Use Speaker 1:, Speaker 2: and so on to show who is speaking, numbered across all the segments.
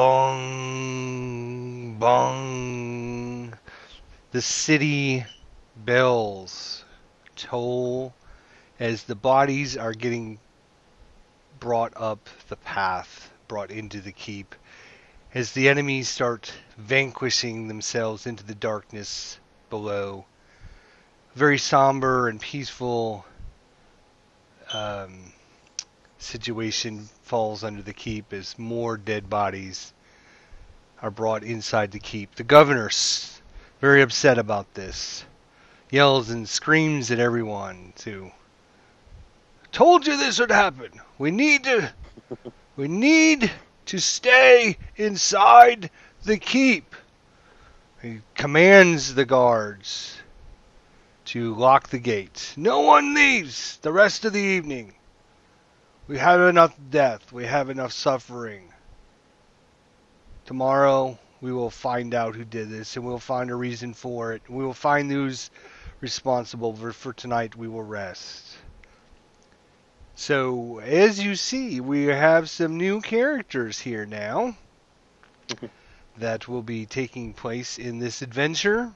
Speaker 1: Bong, bong. The city bells toll as the bodies are getting brought up the path, brought into the keep, as the enemies start vanquishing themselves into the darkness below. Very somber and peaceful um, situation falls under the keep as more dead bodies are brought inside the keep. The governor's very upset about this. Yells and screams at everyone to, told you this would happen. We need to stay inside the keep. He commands the guards to lock the gate. No one leaves the rest of the evening. We have enough death. We have enough suffering. Tomorrow we will find out who did this, and we'll find a reason for it. We will find who's responsible. For tonight we will rest. So, as you see, we have some new characters here now that will be taking place in this adventure.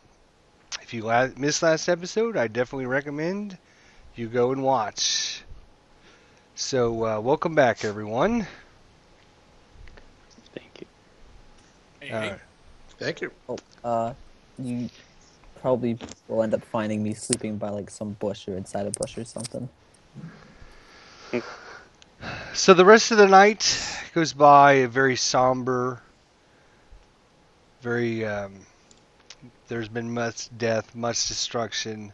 Speaker 1: If you missed last episode, I definitely recommend you go and watch. So, welcome back, everyone.
Speaker 2: Thank you.
Speaker 3: Hey.
Speaker 4: Thank you.
Speaker 5: You probably will end up finding me sleeping by like some bush or inside a bush or something.
Speaker 1: So the rest of the night goes by very somber. There's been much death, much destruction.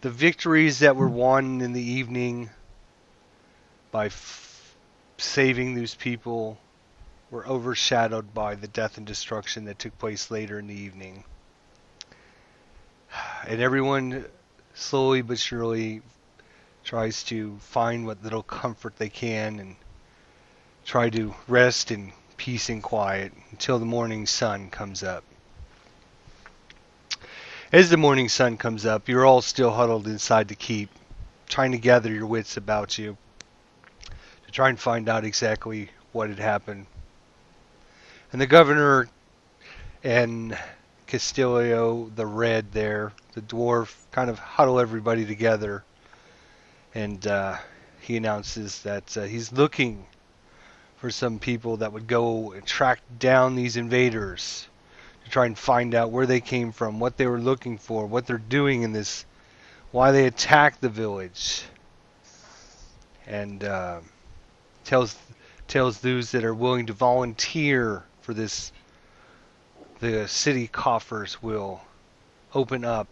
Speaker 1: The victories that were won in the evening by saving those people were overshadowed by the death and destruction that took place later in the evening. And everyone slowly but surely tries to find what little comfort they can and try to rest in peace and quiet until the morning sun comes up. As the morning sun comes up, you're all still huddled inside the keep, trying to gather your wits about you to try and find out exactly what had happened. And the governor and Castillo, the red there, the dwarf, kind of huddle everybody together. And he announces that he's looking for some people that would go and track down these invaders to try and find out where they came from, what they were looking for, what they're doing in this, why they attacked the village. And tells those that are willing to volunteer for this, the city coffers will open up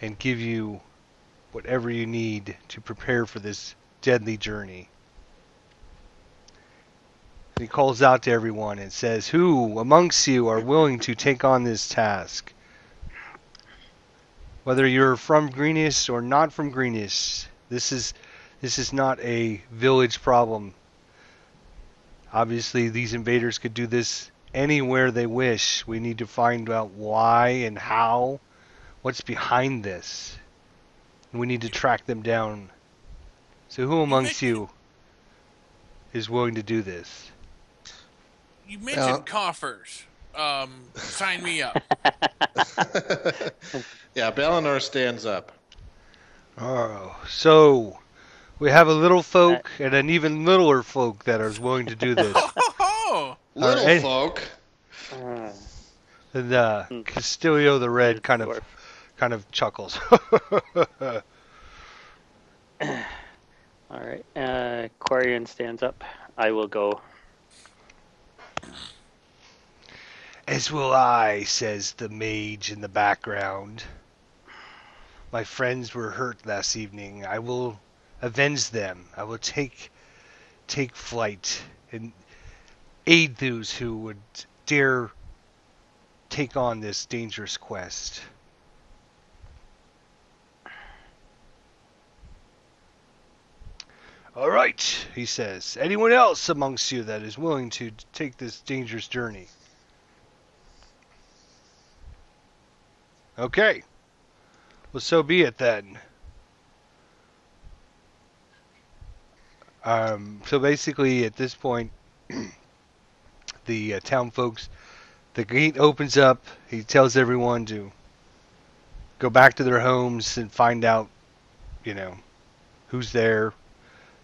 Speaker 1: and give you whatever you need to prepare for this deadly journey. He calls out to everyone and says, who amongst you are willing to take on this task? Whether you're from Greenest or not from Greenest, this is not a village problem. Obviously, these invaders could do this anywhere they wish. We need to find out why and how, what's behind this. We need to track them down. So who amongst you is willing to do this?
Speaker 3: You mentioned coffers. Sign me up.
Speaker 4: Yeah, Balinor stands up.
Speaker 1: Oh, so we have a little folk and an even littler folk that are willing to do this.
Speaker 4: Little folk.
Speaker 1: And Castillo the Red kind of chuckles.
Speaker 2: All right. Quarian stands up. I will go.
Speaker 1: As will I, says the mage in the background. My friends were hurt last evening. I will avenge them. I will take flight and aid those who would dare take on this dangerous quest. All right, he says. Anyone else amongst you that is willing to take this dangerous journey? Okay. Well, so be it then. So basically, at this point, the town folks. The gate opens up. He tells everyone to go back to their homes and find out, who's there.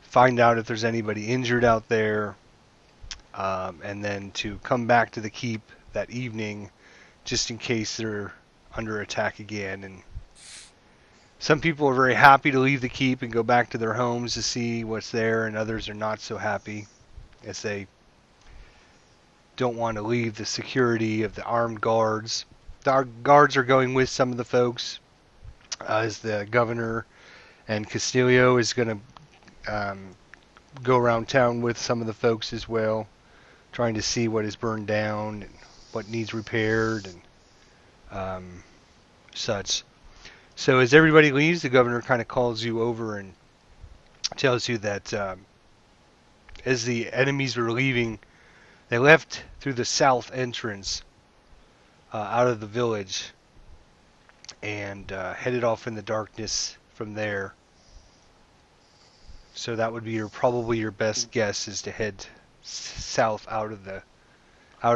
Speaker 1: Find out if there's anybody injured out there, and then to come back to the keep that evening, just in case they're under attack again. And some people are very happy to leave the keep and go back to their homes to see what's there, and others are not so happy, as they don't want to leave the security of the armed guards. The guards are going with some of the folks, as the governor and Castillo is going to go around town with some of the folks as well, trying to see what is burned down and what needs repaired and such. So as everybody leaves, the governor kind of calls you over and tells you that as the enemies were leaving, they left through the south entrance out of the village and headed off in the darkness from there. So that would be probably your best guess, is to head south out of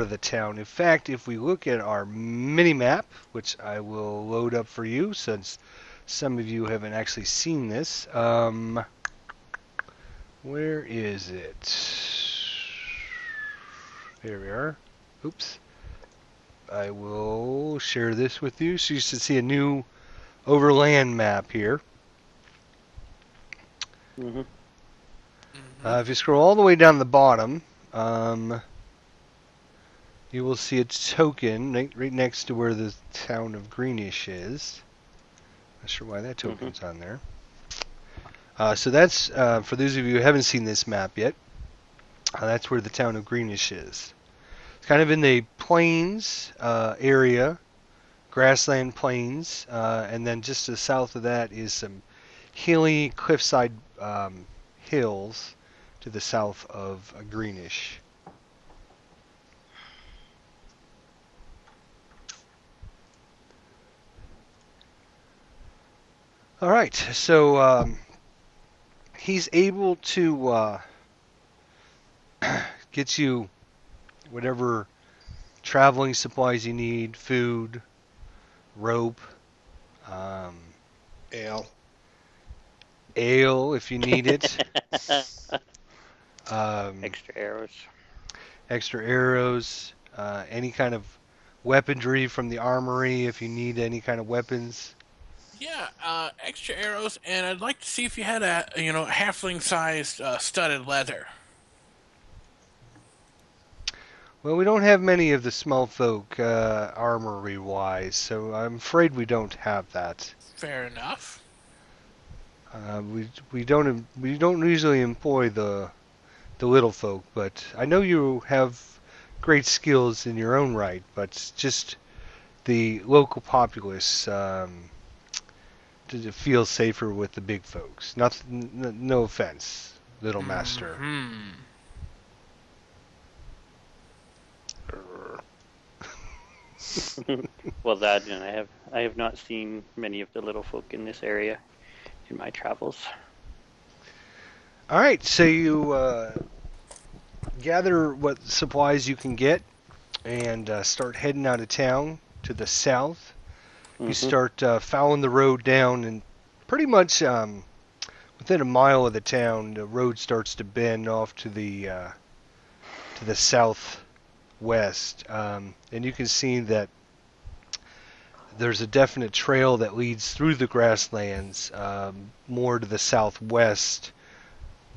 Speaker 1: the town. In fact, if we look at our mini map, which I will load up for you since some of you haven't actually seen this, where is it? There we are. Oops. I will share this with you so you should see a new overland map here.
Speaker 2: Mm-hmm.
Speaker 1: If you scroll all the way down the bottom, you will see a token right next to where the town of Greenest is. Not sure why that token's on there. So that's, for those of you who haven't seen this map yet, that's where the town of Greenest is. It's kind of in the plains area, grassland plains, and then just to the south of that is some hilly cliffside hills to the south of Greenest. All right, so he's able to get you whatever traveling supplies you need, food, rope, ale if you need it,
Speaker 2: Extra arrows,
Speaker 1: any kind of weaponry from the armory if you need any kind of weapons.
Speaker 3: Yeah, extra arrows, and I'd like to see if you had a halfling-sized studded leather.
Speaker 1: Well, we don't have many of the small folk armory-wise, so I'm afraid we don't have that.
Speaker 3: Fair enough.
Speaker 1: We don't usually employ the little folk, but I know you have great skills in your own right. But just the local populace to feel safer with the big folks. No offense, little master.
Speaker 2: Well, that, and I have not seen many of the little folk in this area in my travels.
Speaker 1: All right, so you gather what supplies you can get and start heading out of town to the south. You start following the road down, and pretty much within a mile of the town, the road starts to bend off to the southwest, and you can see that there's a definite trail that leads through the grasslands, more to the southwest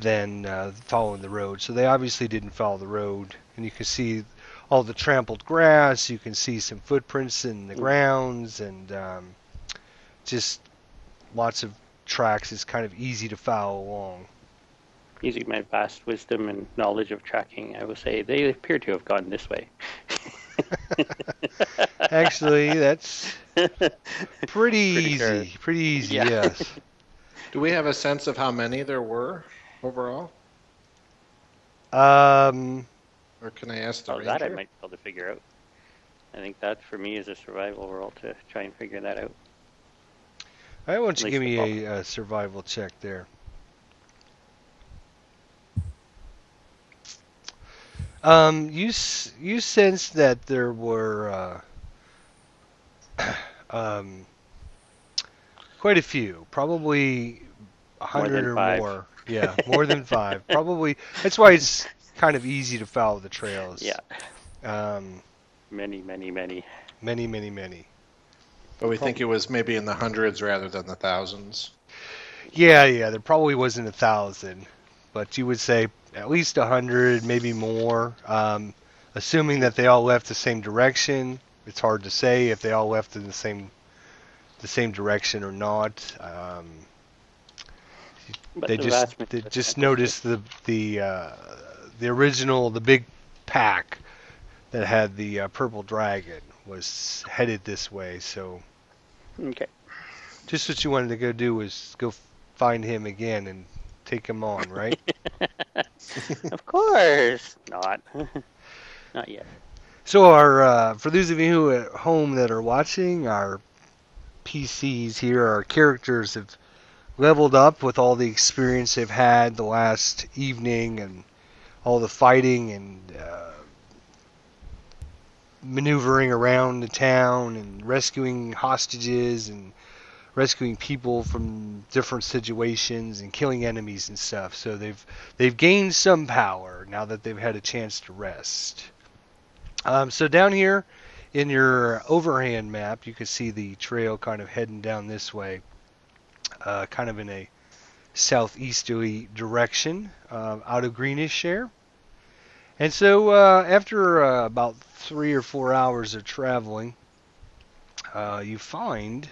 Speaker 1: than following the road. So they obviously didn't follow the road, and you can see all the trampled grass. You can see some footprints in the grounds, and just lots of tracks. It's kind of easy to follow along.
Speaker 2: Using my vast wisdom and knowledge of tracking, I will say they appear to have gone this way.
Speaker 1: Actually, that's pretty easy. Pretty easy,
Speaker 2: Yeah.
Speaker 1: yes.
Speaker 4: Do we have a sense of how many there were overall? Or can I ask the ranger?
Speaker 2: That I might be able to figure out. I think that for me is a survival roll to try and figure that out.
Speaker 1: All right, why don't you
Speaker 2: At
Speaker 1: give
Speaker 2: least
Speaker 1: me a survival check there. You sense that there were um, quite a few, probably a
Speaker 2: More
Speaker 1: hundred
Speaker 2: than
Speaker 1: or
Speaker 2: 5.
Speaker 1: more. Yeah, more than 5. Probably that's why it's kind of easy to follow the trails.
Speaker 2: Yeah.
Speaker 1: Um,
Speaker 2: Many, many, many.
Speaker 1: many, many, many.
Speaker 4: But we think it was maybe in the hundreds rather than the thousands.
Speaker 1: Yeah. There probably wasn't 1,000, but you would say at least 100, maybe more. Assuming that they all left the same direction, it's hard to say if they all left in the same direction or not.
Speaker 2: But
Speaker 1: They
Speaker 2: the
Speaker 1: just
Speaker 2: vast
Speaker 1: they
Speaker 2: majority
Speaker 1: just
Speaker 2: of us
Speaker 1: noticed the original, the big pack that had the purple dragon was headed this way. So
Speaker 2: Okay.
Speaker 1: just what you wanted to go do was go find him again and take him on, right?
Speaker 2: Of course not. Not yet.
Speaker 1: So our for those of you at home that are watching, our PCs here, our characters have leveled up with all the experience they've had the last evening and all the fighting and maneuvering around the town and rescuing hostages and rescuing people from different situations and killing enemies and stuff. So they've gained some power now that they've had a chance to rest. So down here in your overhand map, you can see the trail kind of heading down this way, kind of in a southeasterly direction out of Greenest share. And so after about 3 or 4 hours of traveling, you find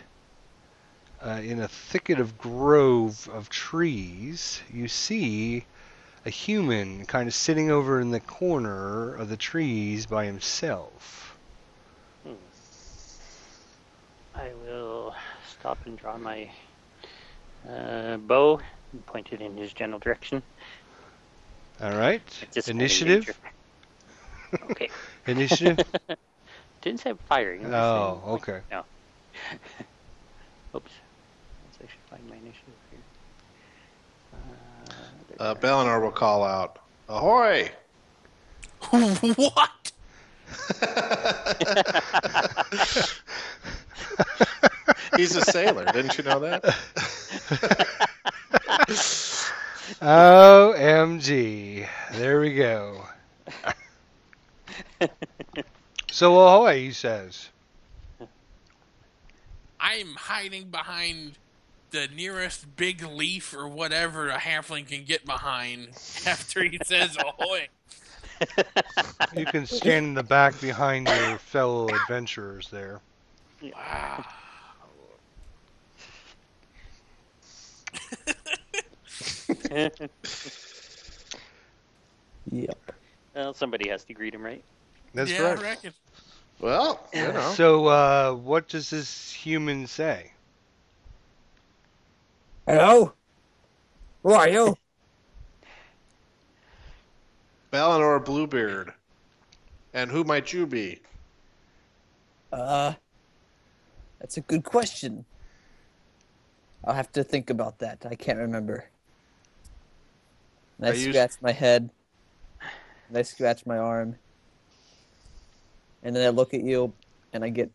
Speaker 1: in a thicket of grove of trees, you see a human kind of sitting over in the corner of the trees by himself.
Speaker 2: I will stop and draw my bow and point it in his general direction.
Speaker 1: All right.
Speaker 2: Anticipating
Speaker 1: Initiative.
Speaker 2: danger. Okay.
Speaker 1: Initiative.
Speaker 2: Didn't say firing. I'm just
Speaker 1: Oh,
Speaker 2: saying
Speaker 1: okay.
Speaker 2: No. Oops. I should find my initiative here.
Speaker 4: Bellinor will call out, "Ahoy!"
Speaker 3: What?
Speaker 4: He's a sailor. Didn't you know that?
Speaker 1: OMG. There we go. So ahoy, he says.
Speaker 3: I'm hiding behind the nearest big leaf or whatever a halfling can get behind after he says ahoy.
Speaker 1: You can stand in the back behind your fellow adventurers there.
Speaker 3: Wow.
Speaker 5: Yep.
Speaker 2: Well, somebody has to greet him, right?
Speaker 1: That's
Speaker 3: yeah,
Speaker 1: right.
Speaker 3: I reckon.
Speaker 4: Well, you know.
Speaker 1: So, what does this human say?
Speaker 5: Hello? Who are you?
Speaker 4: Bellinor Bluebeard. And who might you be?
Speaker 5: That's a good question. I'll have to think about that. I can't remember. And I scratch my head. And I scratch my arm. And then I look at you, and I get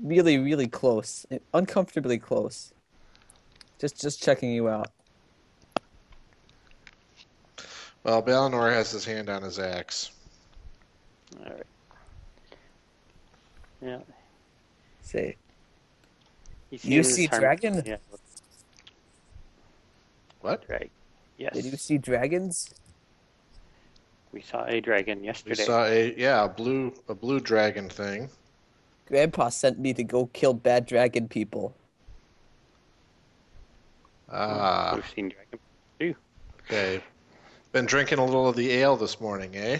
Speaker 5: really, really close. Uncomfortably close. Just checking you out.
Speaker 4: Well, Bellinor has his hand on his axe.
Speaker 2: All right. Yeah.
Speaker 5: Say,
Speaker 2: He
Speaker 5: you
Speaker 2: seems
Speaker 5: see
Speaker 2: harm-
Speaker 5: dragon?
Speaker 2: Yeah.
Speaker 4: What?
Speaker 2: Right. Yes.
Speaker 5: Did you see dragons?
Speaker 2: We saw a dragon
Speaker 4: We
Speaker 2: yesterday.
Speaker 4: saw a blue dragon thing.
Speaker 5: Grandpa sent me to go kill bad dragon people.
Speaker 4: Ah,
Speaker 2: We've seen dragon too.
Speaker 4: okay. Been drinking a little of the ale this morning, eh?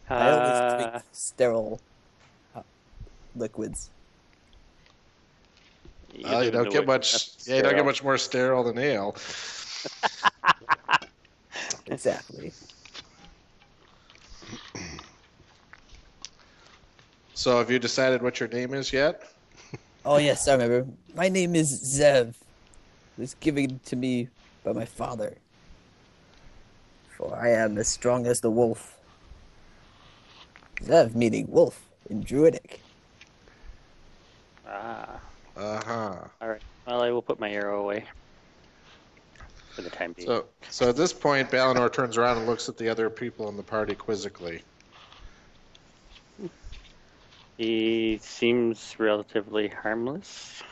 Speaker 5: I always drink sterile liquids.
Speaker 4: Well, you don't get much. Yeah, you don't get much more sterile than ale.
Speaker 5: Exactly.
Speaker 4: So, have you decided what your name is yet?
Speaker 5: Oh yes, I remember. My name is Zev. was given to me by my father. For I am as strong as the wolf. Zev meaning wolf in Druidic.
Speaker 2: Ah.
Speaker 4: Uh-huh.
Speaker 2: All right. Well, I will put my arrow away for the time being.
Speaker 4: So at this point, Balinor turns around and looks at the other people in the party quizzically.
Speaker 2: He seems relatively harmless.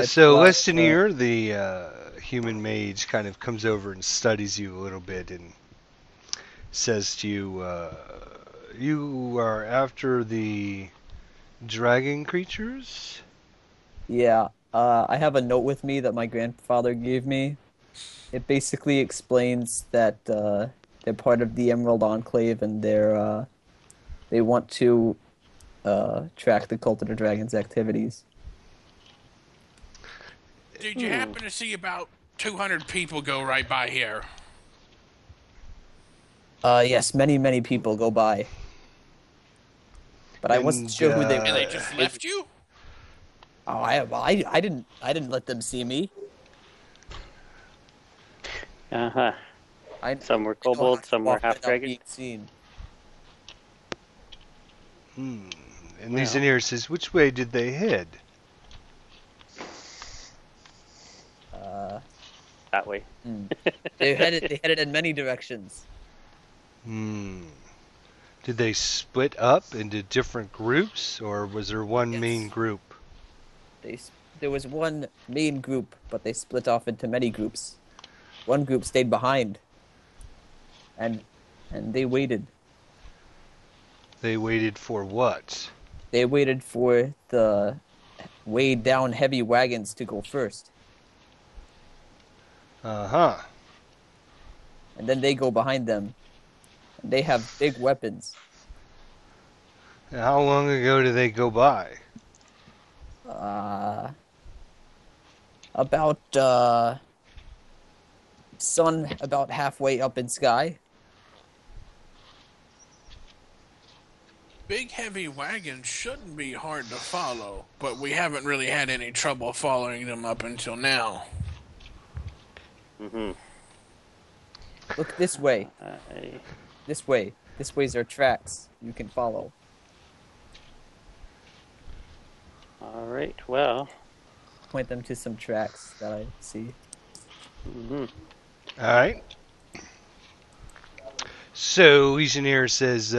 Speaker 1: So
Speaker 5: Well,
Speaker 1: Lestinier, the human mage, kind of comes over and studies you a little bit and says to you, you are after the dragon creatures?
Speaker 5: Yeah, I have a note with me that my grandfather gave me. It basically explains that they're part of the Emerald Enclave and they want to track the Cult of the Dragon's activities.
Speaker 3: Did you happen to see about 200 people go right by here?
Speaker 5: Yes, many people go by, but I wasn't
Speaker 1: And,
Speaker 5: sure who they
Speaker 3: And
Speaker 5: were.
Speaker 3: they just left you?
Speaker 5: Oh, I didn't let them see me.
Speaker 2: Uh-huh.
Speaker 5: I
Speaker 2: Some were
Speaker 5: know how
Speaker 2: kobolds,
Speaker 5: to
Speaker 2: some were
Speaker 5: walk without
Speaker 2: half-dragon.
Speaker 5: being seen.
Speaker 1: And
Speaker 2: Well.
Speaker 1: Lestinier says, which way did they head?
Speaker 2: That way.
Speaker 5: They headed in many directions.
Speaker 1: Did they split up into different groups, or was there one main
Speaker 5: Yes.
Speaker 1: group?
Speaker 5: There was one main group, but they split off into many groups. One group stayed behind, and they waited.
Speaker 1: They waited for what?
Speaker 5: They waited for the weighed down heavy wagons to go first,
Speaker 1: Uh-huh.
Speaker 5: and then they go behind them. And they have big weapons.
Speaker 1: And how long ago did they go by?
Speaker 5: About sun about halfway up in sky.
Speaker 3: Big heavy wagons shouldn't be hard to follow, but we haven't really had any trouble following them up until now.
Speaker 2: Mm-hmm.
Speaker 5: Look this way. This way. This way's our tracks. You can follow.
Speaker 2: All right. Well.
Speaker 5: Point them to some tracks that I see.
Speaker 2: Mm-hmm.
Speaker 1: All right. So Lestinier says,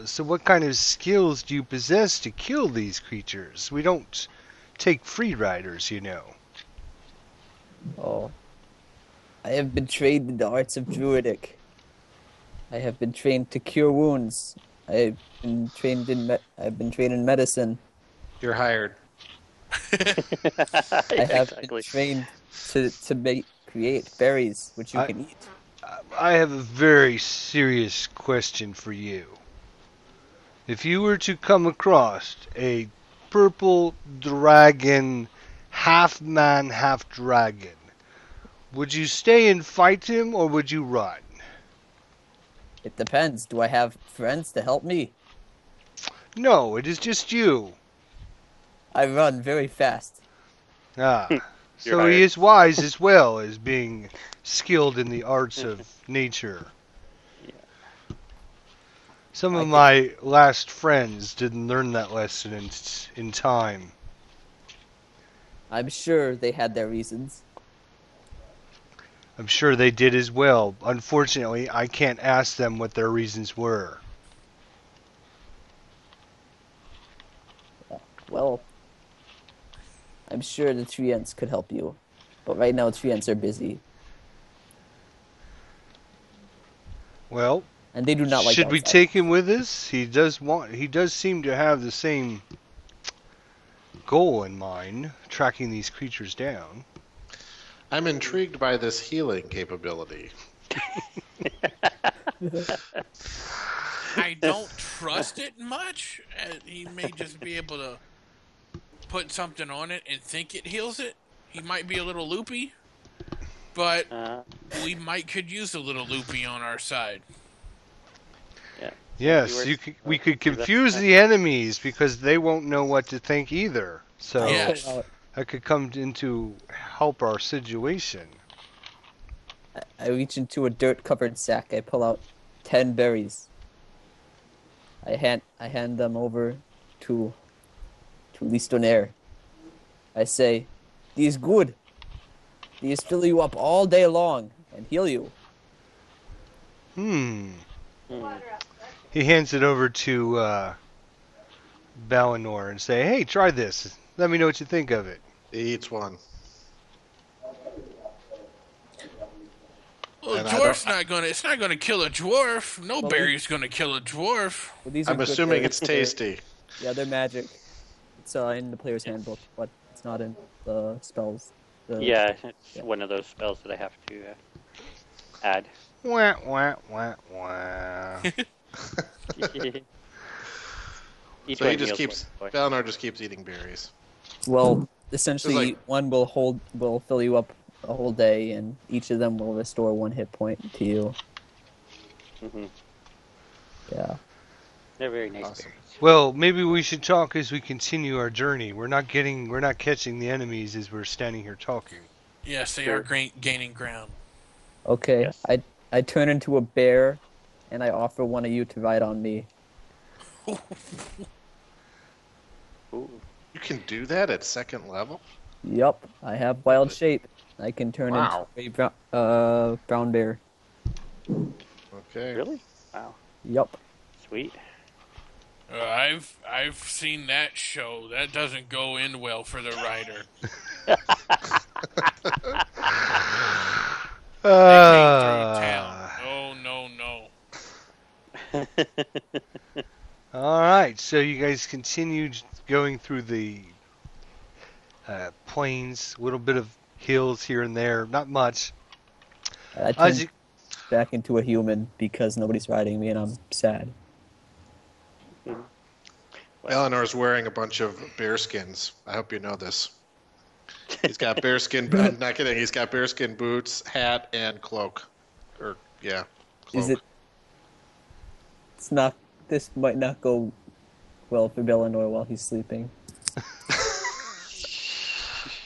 Speaker 1: so what kind of skills do you possess to kill these creatures? We don't take free riders, you know.
Speaker 5: Oh. I have been trained in the arts of Druidic. I have been trained to cure wounds. I've been trained in medicine.
Speaker 4: You're hired.
Speaker 5: I have been trained to create berries which you can eat.
Speaker 1: I have a very serious question for you. If you were to come across a purple dragon, half man, half dragon, would you stay and fight him or would you run?
Speaker 5: It depends. Do I have friends to help me?
Speaker 1: No, it is just you.
Speaker 5: I run very fast.
Speaker 1: Ah,
Speaker 2: You're
Speaker 1: so
Speaker 2: hired.
Speaker 1: he is wise as well as being skilled in the arts of nature. Some of my last friends didn't learn that lesson in time.
Speaker 5: I'm sure they had their reasons.
Speaker 1: I'm sure they did as well. Unfortunately, I can't ask them what their reasons were.
Speaker 5: Well, I'm sure the Treants could help you. But right now, Treants are busy.
Speaker 1: Well,
Speaker 5: And they do not like
Speaker 1: should we
Speaker 5: outside.
Speaker 1: take him with us? He does seem to have the same goal in mind, tracking these creatures down.
Speaker 4: I'm intrigued by this healing capability.
Speaker 3: I don't trust it much. He may just be able to put something on it and think it heals it. He might be a little loopy, but we could use a little loopy on our side.
Speaker 2: Yeah.
Speaker 1: Yes, we could confuse the enemies because they won't know what to think either. So
Speaker 3: Yes.
Speaker 1: that could come in to help our situation.
Speaker 5: I reach into a dirt-covered sack. I pull out 10 berries. I hand them over to Listonaire. I say, "These good. These fill you up all day long and heal you."
Speaker 2: Hmm.
Speaker 1: He hands it over to Balinor and say, "Hey, try this. Let me know what you think of it."
Speaker 4: He eats one.
Speaker 3: Well,
Speaker 4: And
Speaker 3: it's not gonna kill a dwarf. No
Speaker 5: Well,
Speaker 3: berry's gonna kill a dwarf.
Speaker 5: Well, these are
Speaker 4: I'm
Speaker 5: good
Speaker 4: assuming
Speaker 5: berries.
Speaker 4: it's tasty.
Speaker 5: Yeah, they're magic. It's in the player's handbook, but it's not in the spells.
Speaker 2: Yeah, it's one of those spells that I have to add.
Speaker 1: Wah, wah, wah, wah.
Speaker 2: Each
Speaker 4: So
Speaker 2: one
Speaker 4: he just
Speaker 2: heals
Speaker 4: keeps,
Speaker 2: one.
Speaker 4: Valinor just keeps eating berries.
Speaker 5: Well, essentially,
Speaker 4: It's like-
Speaker 5: one will fill you up a whole day, and each of them will restore 1 hit point to you.
Speaker 2: Hmm.
Speaker 5: Yeah.
Speaker 2: They're very nice
Speaker 4: Awesome.
Speaker 2: berries.
Speaker 1: Well, maybe we should talk as we continue our journey. We're not catching the enemies as we're standing here talking.
Speaker 3: Yes, they
Speaker 2: Sure.
Speaker 3: are gaining ground.
Speaker 5: Okay.
Speaker 2: Yes.
Speaker 5: I turn into a bear, and I offer one of you to ride on me.
Speaker 2: Ooh.
Speaker 4: You can do that at 2nd level?
Speaker 5: Yup, I have wild shape. I can turn
Speaker 4: Wow.
Speaker 5: into a brown bear.
Speaker 4: Okay.
Speaker 2: Really? Wow.
Speaker 5: Yup.
Speaker 2: Sweet.
Speaker 3: I've seen that show. That doesn't go in well for the rider. They came through town. No.
Speaker 1: All right, so you guys continued going through the plains, a little bit of hills here and there, not much.
Speaker 5: I turn back into a human because nobody's riding me, and I'm sad.
Speaker 4: Eleanor's wearing a bunch of bear skins. I hope you know this. He's got bearskin. I'm not kidding. He's got bearskin boots, hat, and cloak. Cloak.
Speaker 5: Is it? It's not. This might not go well for Bellinor while he's sleeping.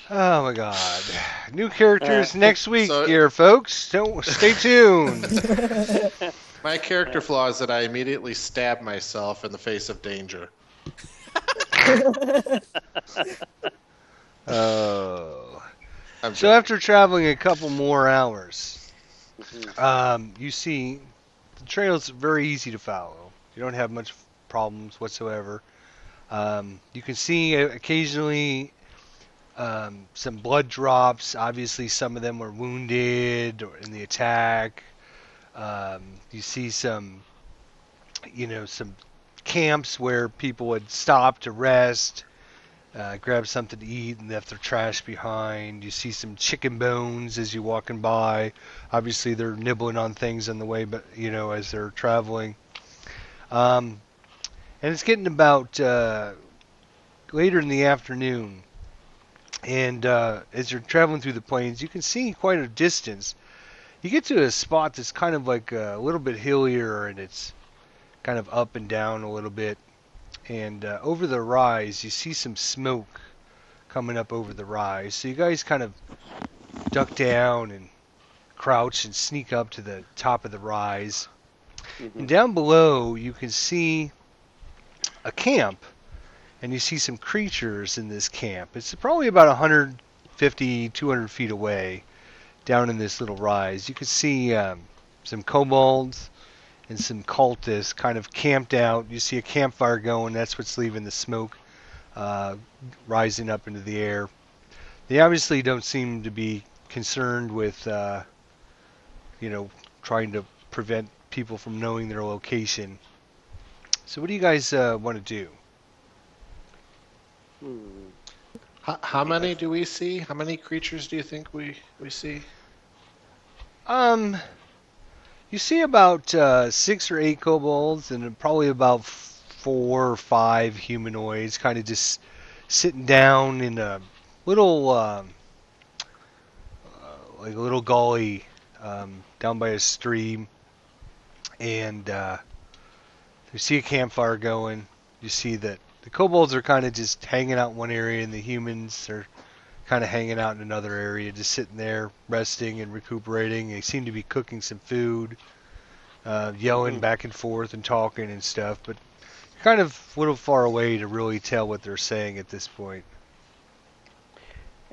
Speaker 1: Oh my God! New characters next week,
Speaker 4: so-
Speaker 1: here, folks. Don't stay tuned.
Speaker 4: My character flaw is that I immediately stab myself in the face of danger.
Speaker 1: Oh.
Speaker 4: I'm
Speaker 1: So
Speaker 4: joking.
Speaker 1: after traveling a couple more hours, you see the trail's very easy to follow. You don't have much problems whatsoever. You can see occasionally some blood drops. Obviously, some of them were wounded or in the attack. You see some camps where people had stopped to rest, grab something to eat, and left their trash behind. You see some chicken bones as you're walking by. Obviously, they're nibbling on things on the way, but as they're traveling. And it's getting about later in the afternoon, and as you're traveling through the plains, you can see quite a distance. You get to a spot that's kind of like a little bit hillier, and it's kind of up and down a little bit. And over the rise, you see some smoke coming up over the rise. So you guys kind of duck down and crouch and sneak up to the top of the rise. And down below, you can see a camp, and you see some creatures in this camp. It's probably about 150, 200 feet away down in this little rise. You can see some kobolds and some cultists kind of camped out. You see a campfire going. That's what's leaving the smoke rising up into the air. They obviously don't seem to be concerned with, trying to prevent people from knowing their location. So what do you guys want to do?
Speaker 4: How many do we see? How many creatures do you think we see?
Speaker 1: You see about 6 or 8 kobolds and probably about 4 or 5 humanoids, kind of just sitting down in a little, like a little gully down by a stream, and you see a campfire going. You see that the kobolds are kind of just hanging out in one area, and the humans are kind of hanging out in another area, just sitting there, resting and recuperating. They seem to be cooking some food, yelling back and forth and talking and stuff, but kind of a little far away to really tell what they're saying at this point.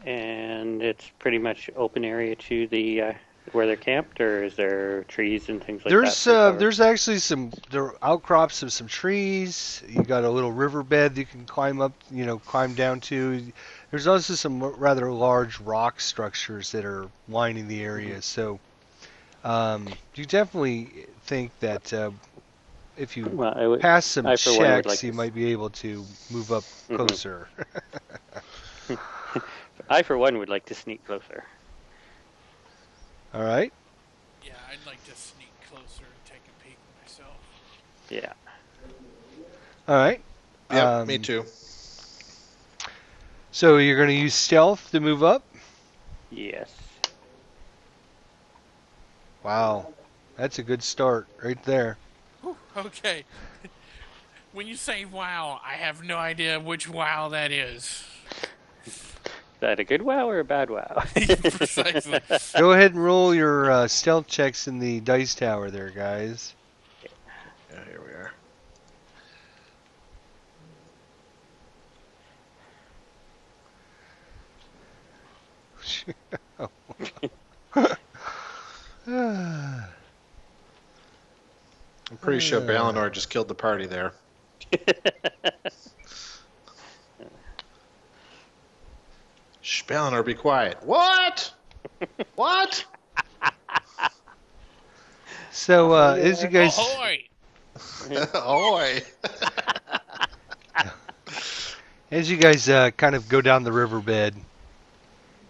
Speaker 2: And it's pretty much open area to the where they're camped, or is there trees and things like that?
Speaker 1: There's actually there are outcrops of some trees. You got a little riverbed you can climb up, climb down to. There's also some rather large rock structures that are lining the area. So you definitely think that if you pass some checks, you might be able to move up closer.
Speaker 2: I, for one, would like to sneak closer.
Speaker 1: All right.
Speaker 3: Yeah, I'd like to sneak closer and take a peek myself.
Speaker 2: Yeah.
Speaker 1: All right.
Speaker 4: Yep, me too.
Speaker 1: So you're going to use stealth to move up?
Speaker 2: Yes.
Speaker 1: Wow. That's a good start right there.
Speaker 3: Whew, okay. When you say wow, I have no idea which wow that is.
Speaker 2: Is that a good wow or a bad wow?
Speaker 3: Precisely.
Speaker 1: Go ahead and roll your stealth checks in the dice tower there, guys.
Speaker 4: Yeah, here we are. I'm pretty sure Balinor just killed the party there. Shh, Balinor, be quiet. What? What?
Speaker 1: So, as you guys...
Speaker 3: Ahoy!
Speaker 4: Ahoy!
Speaker 1: As you guys kind of go down the riverbed,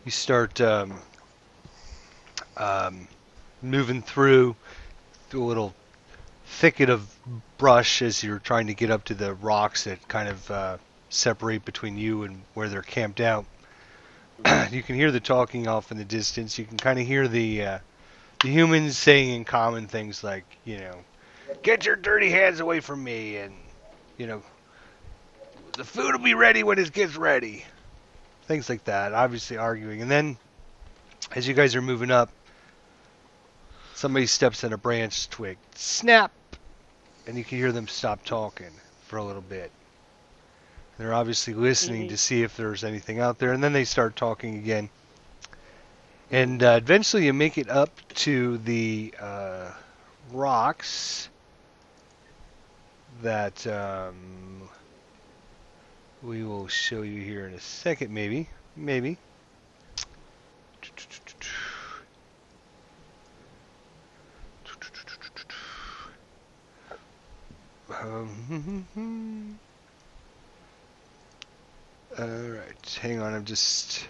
Speaker 1: you start moving through a little thicket of brush as you're trying to get up to the rocks that kind of separate between you and where they're camped out. You can hear the talking off in the distance. You can kind of hear the humans saying in common things like, get your dirty hands away from me, and, the food will be ready when it gets ready. Things like that, obviously arguing. And then, as you guys are moving up, somebody steps in a branch twig. Snap! And you can hear them stop talking for a little bit. They're obviously listening to see if there's anything out there, and then they start talking again. And eventually you make it up to the rocks that we will show you here in a second, maybe. Alright, hang on, I'm just...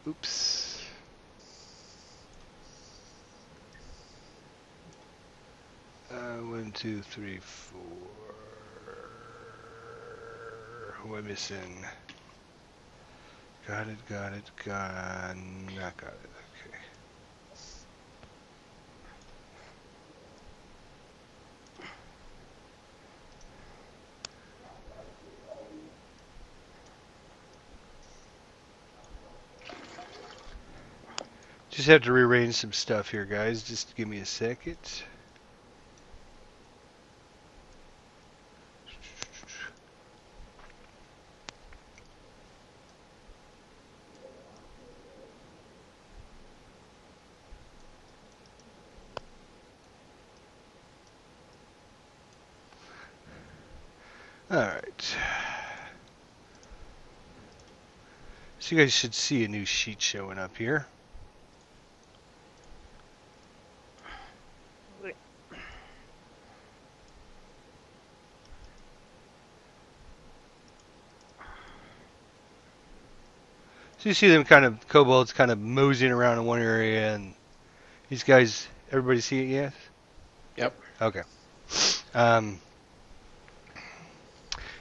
Speaker 1: Oops. One, two, three, four. Who am I missing? Got it. Not got it. Okay. Just have to rearrange some stuff here, guys. Just give me a second. Alright. So you guys should see a new sheet showing up here. So you see them kobolds kind of moseying around in one area, and these guys Everybody see it yet?
Speaker 4: Yep.
Speaker 1: Okay.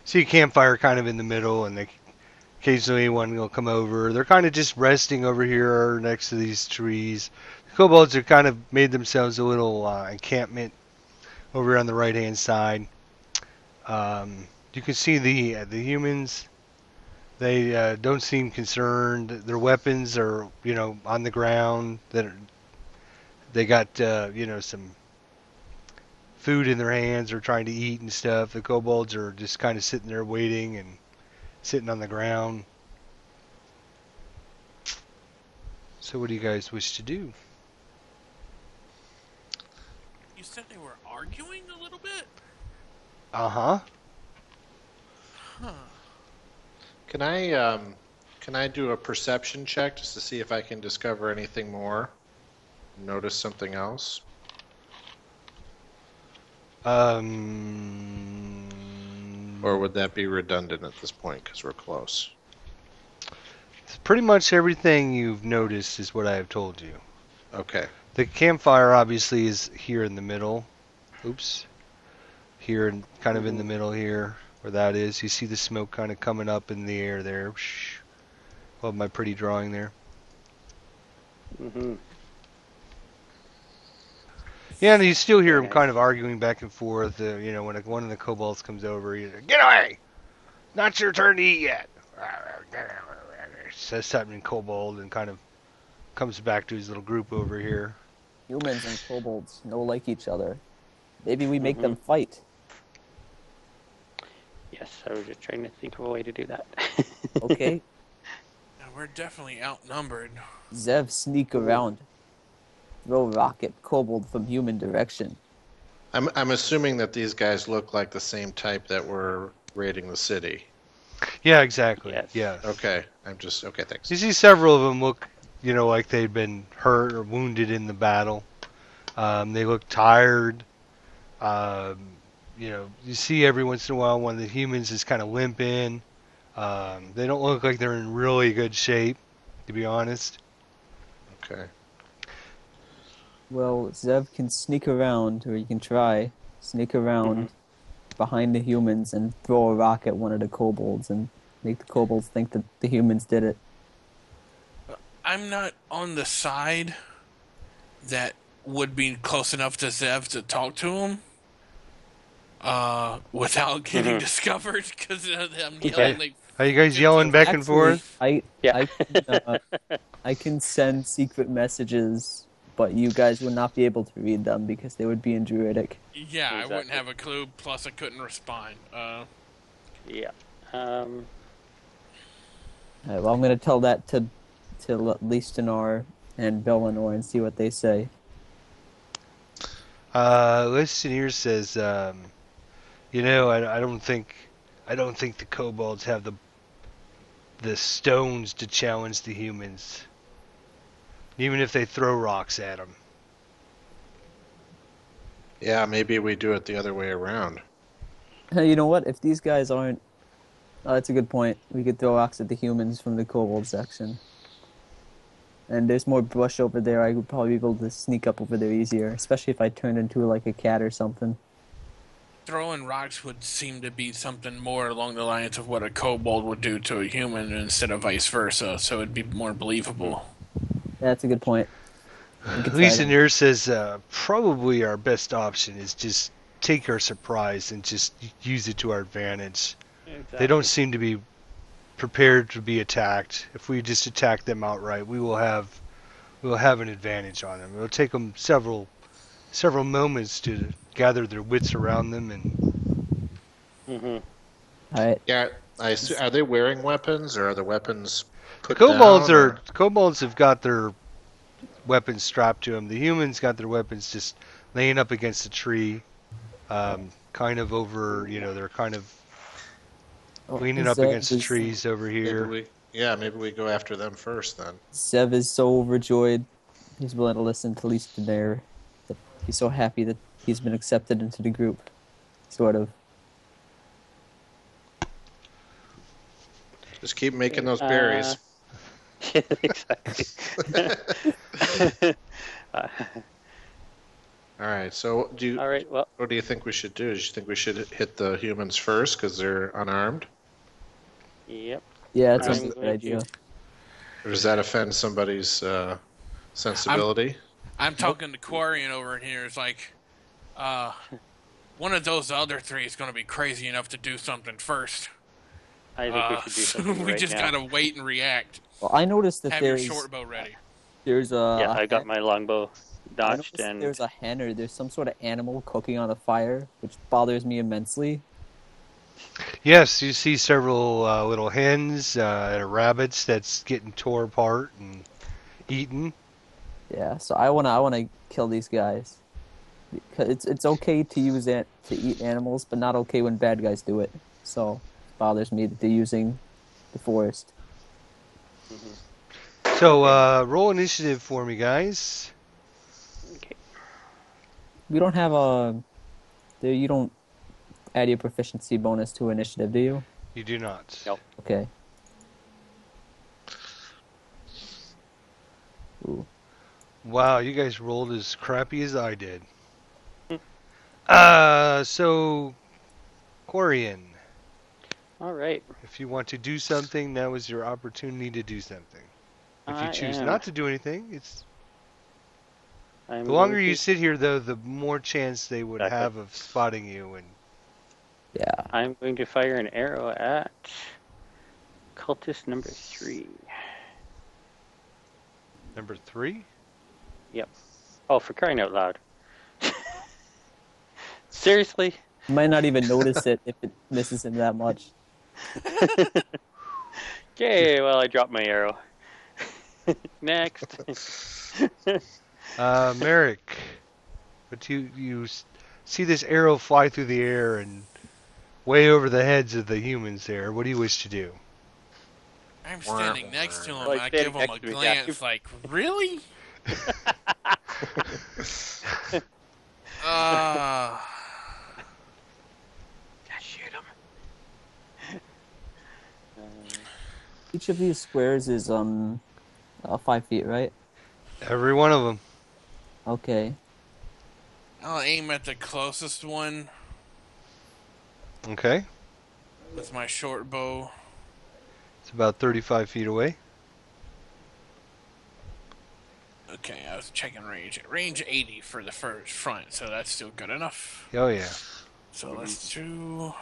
Speaker 1: See a campfire kind of in the middle, and occasionally one will come over. They're kind of just resting over here next to these trees. The kobolds have kind of made themselves a little encampment over on the right-hand side. You can see the humans. They don't seem concerned. Their weapons are, on the ground. They got, some food in their hands. They're trying to eat and stuff. The kobolds are just kind of sitting there waiting and sitting on the ground. So what do you guys wish to do?
Speaker 3: You said they were arguing a little bit?
Speaker 1: Uh-huh.
Speaker 3: Huh.
Speaker 4: Can I do a perception check just to see if I can discover anything more? Notice something else? Or would that be redundant at this point because we're close?
Speaker 1: Pretty much everything you've noticed is what I have told you.
Speaker 4: Okay.
Speaker 1: The campfire obviously is here in the middle. Oops. Here and kind of in the middle here, where that is. You see the smoke kind of coming up in the air there. Love my pretty drawing there.
Speaker 2: Mm-hmm.
Speaker 1: Yeah, and you still hear them kind of arguing back and forth. When one of the kobolds comes over, he's like, "Get away! Not your turn to eat yet." Says something in kobold and kind of comes back to his little group over here.
Speaker 5: Humans and kobolds no like each other. Maybe we make them fight.
Speaker 2: Yes, I was just trying to think of a way to do that.
Speaker 5: Okay.
Speaker 3: Yeah, we're definitely outnumbered.
Speaker 5: Zev, sneak around. Throw rock at kobold from human direction.
Speaker 4: I'm assuming that these guys look like the same type that were raiding the city.
Speaker 1: Yeah, exactly.
Speaker 2: Yes.
Speaker 1: Yeah.
Speaker 4: Okay. Okay, thanks.
Speaker 1: You see several of them look, like they'd been hurt or wounded in the battle. They look tired. You see every once in a while one of the humans is kind of limping. They don't look like they're in really good shape, to be honest.
Speaker 4: Okay.
Speaker 5: Well, Zev can sneak around, or you can try, sneak around behind the humans and throw a rock at one of the kobolds and make the kobolds think that the humans did it.
Speaker 3: I'm not on the side that would be close enough to Zev to talk to him without getting discovered, because I'm yelling like...
Speaker 1: Are you guys yelling back and forth?
Speaker 5: I can send secret messages, but you guys would not be able to read them because they would be in Druidic.
Speaker 3: Yeah,
Speaker 2: Exactly.
Speaker 3: I wouldn't have a clue, plus I couldn't respond.
Speaker 2: Yeah.
Speaker 5: Alright, well, I'm going to tell that to Listenor and Belenor and see what they say.
Speaker 1: Listener says, I don't think the kobolds have the stones to challenge the humans, even if they throw rocks at them.
Speaker 4: Yeah, maybe we do it the other way around.
Speaker 5: You know what? If these guys aren't... Oh, that's a good point. We could throw rocks at the humans from the kobold section. And there's more brush over there. I would probably be able to sneak up over there easier, especially if I turned into like a cat or something.
Speaker 3: Throwing rocks would seem to be something more along the lines of what a kobold would do to a human instead of vice versa, so it'd be more believable.
Speaker 5: That's a good point.
Speaker 1: Listener says, probably our best option is just take our surprise and just use it to our advantage.
Speaker 2: Exactly.
Speaker 1: They don't seem to be prepared to be attacked. If we just attack them outright, we will have an advantage on them. It'll take them several moments to gather their wits around them and.
Speaker 5: All right.
Speaker 4: Yeah, are they wearing weapons, or are the weapons put
Speaker 1: Kobolds
Speaker 4: down? Or...
Speaker 1: kobolds have got their weapons strapped to them. The humans got their weapons just laying up against a tree, kind of over. They're kind of leaning up against the trees over here.
Speaker 4: Maybe we go after them first then.
Speaker 5: Zev is so overjoyed. He's willing to listen to Listenor. He's so happy that he's been accepted into the group. Sort of.
Speaker 4: Just keep making those berries.
Speaker 2: Exactly.
Speaker 4: All right. So
Speaker 2: All right. Well,
Speaker 4: what do you think we should do? Do you think we should hit the humans first because they're unarmed,
Speaker 2: yep.
Speaker 5: Yeah, that
Speaker 4: Or
Speaker 5: sounds
Speaker 4: is
Speaker 5: like a good idea.
Speaker 4: or does that offend somebody's sensibility?
Speaker 3: I'm talking to Quarian over in here. It's like, one of those other three is going to be crazy enough to do something first.
Speaker 2: I think we should do something
Speaker 3: We
Speaker 2: right
Speaker 3: just
Speaker 2: now.
Speaker 3: gotta wait and react.
Speaker 5: Well, I noticed that
Speaker 3: Have your
Speaker 5: there's
Speaker 3: short bow ready.
Speaker 5: there's a,
Speaker 2: Yeah,
Speaker 5: a
Speaker 2: I got
Speaker 5: hen-
Speaker 2: my longbow
Speaker 5: I
Speaker 2: notched,
Speaker 5: noticed that
Speaker 2: and
Speaker 5: there's a hen or there's some sort of animal cooking on a fire, which bothers me immensely.
Speaker 1: Yes, you see several little hens and rabbits that's getting tore apart and eaten.
Speaker 5: Yeah, so I wanna kill these guys. Because it's okay to use it to eat animals, but not okay when bad guys do it. So it bothers me that they're using the forest.
Speaker 1: So roll initiative for me, guys.
Speaker 2: okay.
Speaker 5: We don't have you don't add your proficiency bonus to initiative, do you?
Speaker 1: You do not.
Speaker 2: Nope.
Speaker 5: Okay. Ooh.
Speaker 1: Wow, you guys rolled as crappy as I did. So Quarian,
Speaker 2: All right.
Speaker 1: if you want to do something, now is your opportunity to do something. If you
Speaker 2: I
Speaker 1: choose
Speaker 2: am.
Speaker 1: not to do anything, it's
Speaker 2: I'm
Speaker 1: the longer
Speaker 2: going
Speaker 1: you
Speaker 2: to-
Speaker 1: sit here, though, the more chance they would
Speaker 2: Exactly.
Speaker 1: have of spotting you. And
Speaker 5: Yeah.
Speaker 2: I'm going to fire an arrow at cultist number 3.
Speaker 1: number 3,
Speaker 2: Oh, for crying out loud! Seriously?
Speaker 5: You might not even notice it if it misses him that much.
Speaker 2: Okay, well, I dropped my arrow. Next.
Speaker 1: Merrick, but you see this arrow fly through the air and way over the heads of the humans there. What do you wish to do?
Speaker 3: I'm standing next to him,
Speaker 2: Well,
Speaker 3: and I give him a
Speaker 2: standing next to me, yeah.
Speaker 3: glance like, really?
Speaker 2: Shoot him.
Speaker 5: Each of these squares is 5 feet, right?
Speaker 1: Every one of them.
Speaker 5: Okay.
Speaker 3: I'll aim at the closest one
Speaker 1: Okay.
Speaker 3: with my short bow.
Speaker 1: It's about 35 feet away.
Speaker 3: Okay, I was checking range. Range 80 for the first front, so that's still good enough.
Speaker 1: Oh, yeah.
Speaker 3: So let's do...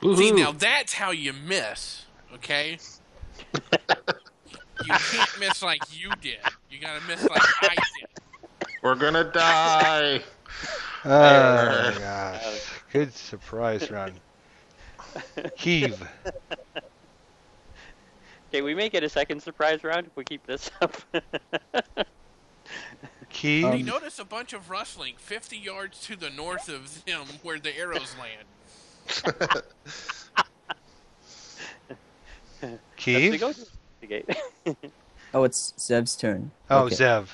Speaker 3: See,
Speaker 1: Woohoo.
Speaker 3: now that's how you miss, okay? You can't miss like you did. You gotta miss like I did.
Speaker 4: We're gonna die.
Speaker 1: Oh, my gosh. Good surprise run. Heave.
Speaker 2: Okay, we may get a second surprise round if we keep this up.
Speaker 1: Heave.
Speaker 3: We notice a bunch of rustling 50 yards to the north of them where the arrows land.
Speaker 1: Heave.
Speaker 2: Okay.
Speaker 5: Oh, it's Zev's turn.
Speaker 1: Oh,
Speaker 5: Okay.
Speaker 1: Zev.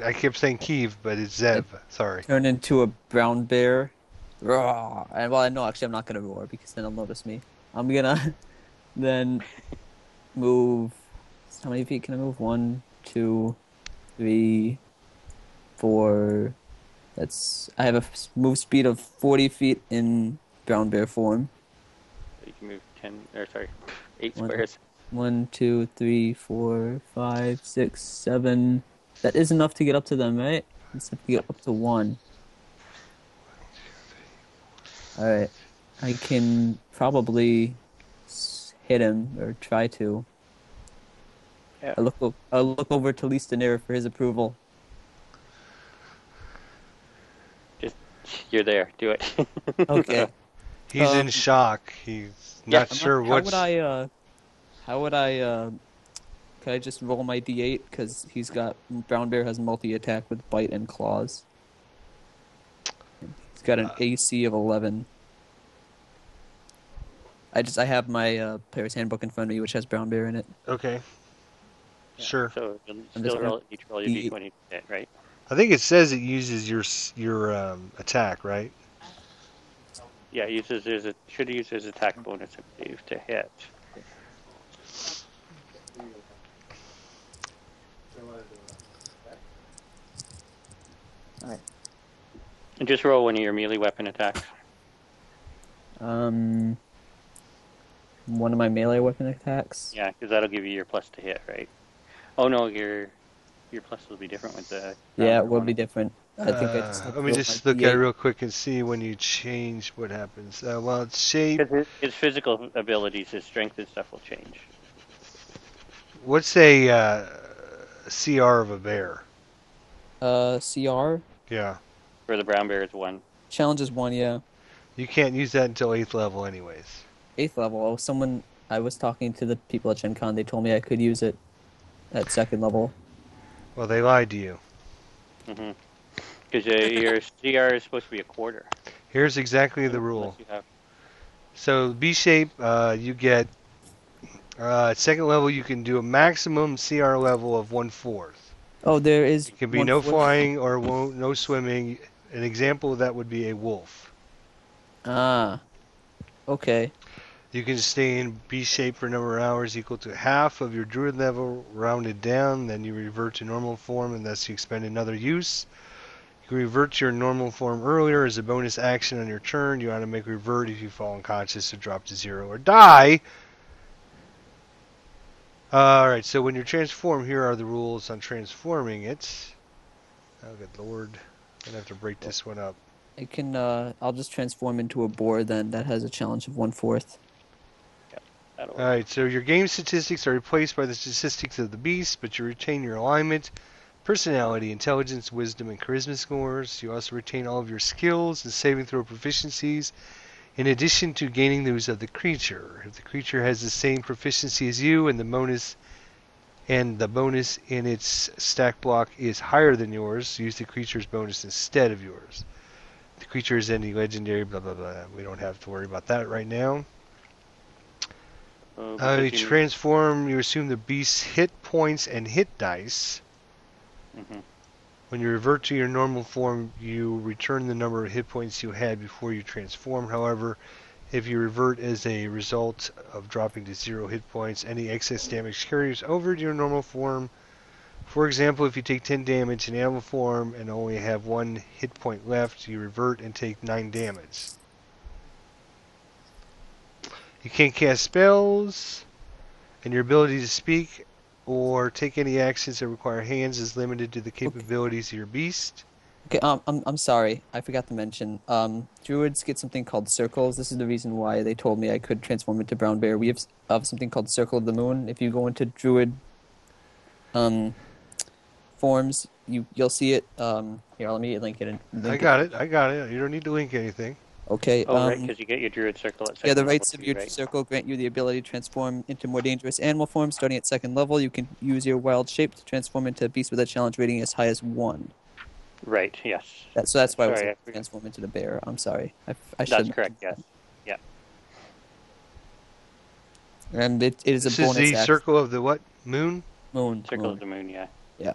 Speaker 1: I kept saying Kiev, but it's Zev. Sorry.
Speaker 5: Turn into a brown bear. Roar. And well, no, actually, I'm not gonna roar because then he'll notice me. I'm gonna then move. How many feet can I move? 1, 2, 3, 4. I have a move speed of 40 feet in brown bear form.
Speaker 2: You can move 8
Speaker 5: One.
Speaker 2: squares.
Speaker 5: 1, 2, 3, 4, 5, 6, 7. That is enough to get up to them, right? It's enough to get up to 1. Alright. I can probably hit him, or try to.
Speaker 2: Yeah.
Speaker 5: I'll look over to Listenir for his approval.
Speaker 2: You're there. Do it.
Speaker 5: Okay.
Speaker 1: He's in shock. He's not sure what's...
Speaker 5: How would I, could I just roll my d8? Because Brown Bear has multi-attack with bite and claws. He's got an AC of 11. I have my player's handbook in front of me, which has Brown Bear in it.
Speaker 1: Okay. Sure.
Speaker 2: So
Speaker 5: I'm
Speaker 2: still
Speaker 5: just
Speaker 2: each roll your d20, right?
Speaker 1: I think it says it uses your attack, right?
Speaker 2: Yeah, should use his attack bonus, I believe, to hit.
Speaker 5: Alright.
Speaker 2: And just roll one of your melee weapon attacks.
Speaker 5: One of my melee weapon attacks.
Speaker 2: Yeah, because that'll give you your plus to hit, right? Oh no, your plus will be different with the.
Speaker 5: Yeah, it will be different. I think I just have to
Speaker 1: let me
Speaker 5: roll
Speaker 1: just
Speaker 5: my
Speaker 1: look at it
Speaker 5: D8.
Speaker 1: real quick and see when you change what happens. Well, it's shape.
Speaker 2: Because his physical abilities, his strength and stuff will change.
Speaker 1: What's a CR of a bear?
Speaker 5: CR
Speaker 1: Yeah.
Speaker 2: For the brown bear, it's 1.
Speaker 5: challenge is 1. Yeah,
Speaker 1: You can't use that until 8th level, anyways.
Speaker 5: 8th level. Oh, I was talking to the people at Gen Con. They told me I could use it at 2nd level.
Speaker 1: Well, they lied to you.
Speaker 2: Because your CR is supposed to be a quarter.
Speaker 1: Here's exactly the
Speaker 2: Unless
Speaker 1: rule.
Speaker 2: you have-
Speaker 1: So B shape, you get at 2nd level you can do a maximum CR level of 1/4.
Speaker 5: Oh, there is.
Speaker 1: It can be no
Speaker 5: 1/4?
Speaker 1: flying or no swimming. An example of that would be a wolf.
Speaker 5: Ah. Okay.
Speaker 1: You can stay in B shape for a number of hours equal to half of your druid level rounded down, then you revert to normal form and thus you expend another use. You can revert to your normal form earlier as a bonus action on your turn. You automatically revert if you fall unconscious or drop to 0 or die. Alright, so when you transform, here are the rules on transforming it. Oh, good lord. I'm gonna have to break this one up.
Speaker 5: I can. I'll just transform into a boar then. That has a challenge of 1/4.
Speaker 2: That'll work.
Speaker 1: Alright, so your game statistics are replaced by the statistics of the beast, but you retain your alignment, personality, intelligence, wisdom, and charisma scores. You also retain all of your skills and saving throw proficiencies, in addition to gaining those of the creature. If the creature has the same proficiency as you and the bonus in its stack block is higher than yours, use the creature's bonus instead of yours. If the creature is any legendary, blah blah blah. We don't have to worry about that right now. You transform, you assume the beast's hit points and hit dice. When you revert to your normal form, you return the number of hit points you had before you transform. However, if you revert as a result of dropping to 0 hit points, any excess damage carries over to your normal form. For example, if you take 10 damage in animal form and only have 1 hit point left, you revert and take 9 damage. You can't cast spells, and your ability to speak or take any actions that require hands is limited to the capabilities of your beast.
Speaker 5: Okay. I'm sorry. I forgot to mention. Druids get something called circles. This is the reason why they told me I could transform into brown bear. We have something called Circle of the Moon. If you go into Druid forms, you'll see it. Here, let me link it.
Speaker 1: I got it. You don't need to link anything.
Speaker 5: Okay.
Speaker 2: Oh, right, because you get your druid circle at 2nd
Speaker 5: Yeah, the
Speaker 2: level
Speaker 5: rights of
Speaker 2: too,
Speaker 5: your
Speaker 2: right?
Speaker 5: circle grant you the ability to transform into more dangerous animal forms. Starting at 2nd level, you can use your wild shape to transform into a beast with a challenge rating as high as 1.
Speaker 2: Right, yes.
Speaker 5: So that's why I was
Speaker 2: Sorry,
Speaker 5: able to transform into the bear. I'm sorry. I should.
Speaker 2: That's correct, yes. Yeah.
Speaker 5: And it is a
Speaker 1: This
Speaker 5: bonus
Speaker 1: is the
Speaker 5: action.
Speaker 1: circle of the what? Moon?
Speaker 5: Moon.
Speaker 2: Circle
Speaker 5: moon.
Speaker 2: of the moon, yeah.
Speaker 5: Yeah.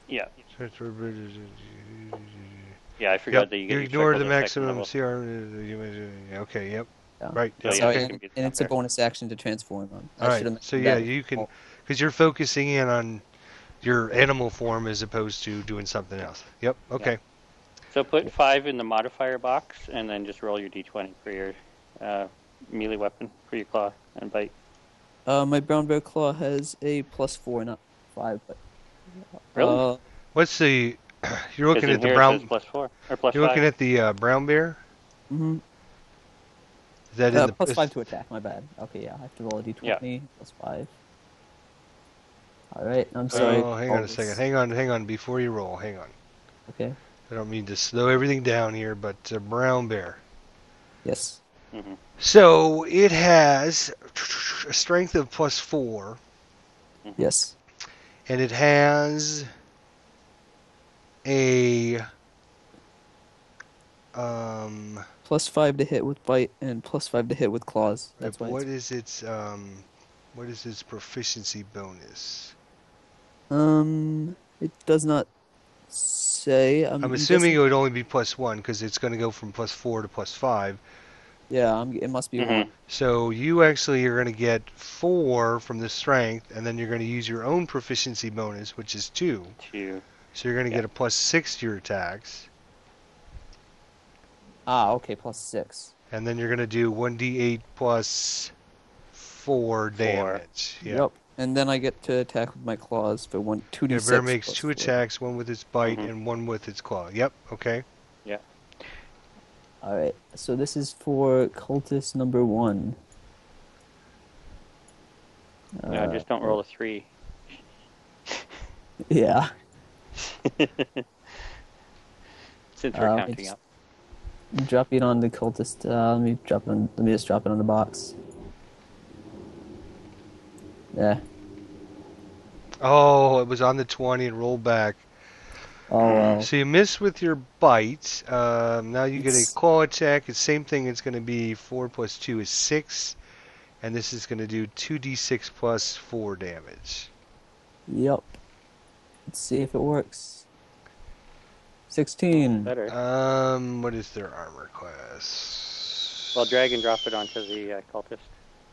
Speaker 2: Yeah. Yeah, I forgot
Speaker 1: Yep.
Speaker 2: that you
Speaker 1: You
Speaker 2: get
Speaker 1: ignore
Speaker 2: your
Speaker 1: the
Speaker 2: circles at
Speaker 1: maximum
Speaker 2: 2nd level.
Speaker 1: CR. Okay, yep.
Speaker 5: Yeah.
Speaker 1: Right.
Speaker 2: So,
Speaker 1: Yep,
Speaker 2: yeah,
Speaker 1: okay.
Speaker 2: you can
Speaker 5: And it's a
Speaker 2: there.
Speaker 5: bonus action to transform on. I
Speaker 1: All
Speaker 5: should have
Speaker 1: right. So
Speaker 5: mentioned
Speaker 1: yeah,
Speaker 5: that.
Speaker 1: you can, because you're focusing in on your animal form as opposed to doing something else. Yep. Okay.
Speaker 2: So put 5 in the modifier box, and then just roll your d20 for your melee weapon, for your claw and bite.
Speaker 5: My brown bear claw has a +4, not 5, but.
Speaker 2: Really?
Speaker 1: What's the? You're looking at the
Speaker 2: It
Speaker 1: brown.
Speaker 2: says +4 or +5.
Speaker 1: You're looking at the brown bear.
Speaker 5: Mm-hmm.
Speaker 1: Is that in the
Speaker 5: +5 to attack. My bad. Okay, yeah, I have to roll a d20 +5. All right, I'm sorry.
Speaker 1: Oh, hang on a second. Hang on. Before you roll, hang on.
Speaker 5: Okay.
Speaker 1: I don't mean to slow everything down here, but brown bear.
Speaker 5: Yes.
Speaker 2: Mm-hmm.
Speaker 1: So it has a strength of +4,
Speaker 5: Yes.
Speaker 1: and it has a
Speaker 5: +5 to hit with bite and +5 to hit with claws. That's why.
Speaker 1: what is its proficiency bonus?
Speaker 5: It does not say.
Speaker 1: I'm assuming
Speaker 5: guessing-
Speaker 1: it would only be +1 because it's going to go from +4 to +5.
Speaker 5: Yeah, it must be 1.
Speaker 1: So you actually are going to get 4 from the strength, and then you're going to use your own proficiency bonus, which is 2.
Speaker 2: 2.
Speaker 1: So you're going to get a +6 to your attacks.
Speaker 5: Ah, okay, +6.
Speaker 1: And then you're going to do 1d8 plus 4 damage.
Speaker 5: Yep. And then I get to attack with my claws for 2d6.
Speaker 1: The bear makes
Speaker 5: plus
Speaker 1: 2
Speaker 5: 4.
Speaker 1: attacks, one with its bite and one with its claw. Yep, okay.
Speaker 2: Yeah.
Speaker 5: Alright, so this is for cultist number 1.
Speaker 2: No, just don't roll a 3.
Speaker 5: Yeah.
Speaker 2: Since we're counting up.
Speaker 5: Drop it on the cultist. Let me just drop it on the box. Yeah.
Speaker 1: Oh, it was on the 20 and rolled back.
Speaker 5: Oh well.
Speaker 1: So you miss with your bite. Now you get a claw attack. It's same thing. It's going to be 4 plus 2 is 6. And this is going to do 2d6 plus 4 damage.
Speaker 5: Yep. Let's see if it works. 16.
Speaker 2: Better.
Speaker 1: What is their armor class?
Speaker 2: Well, drag and drop it onto the cultist.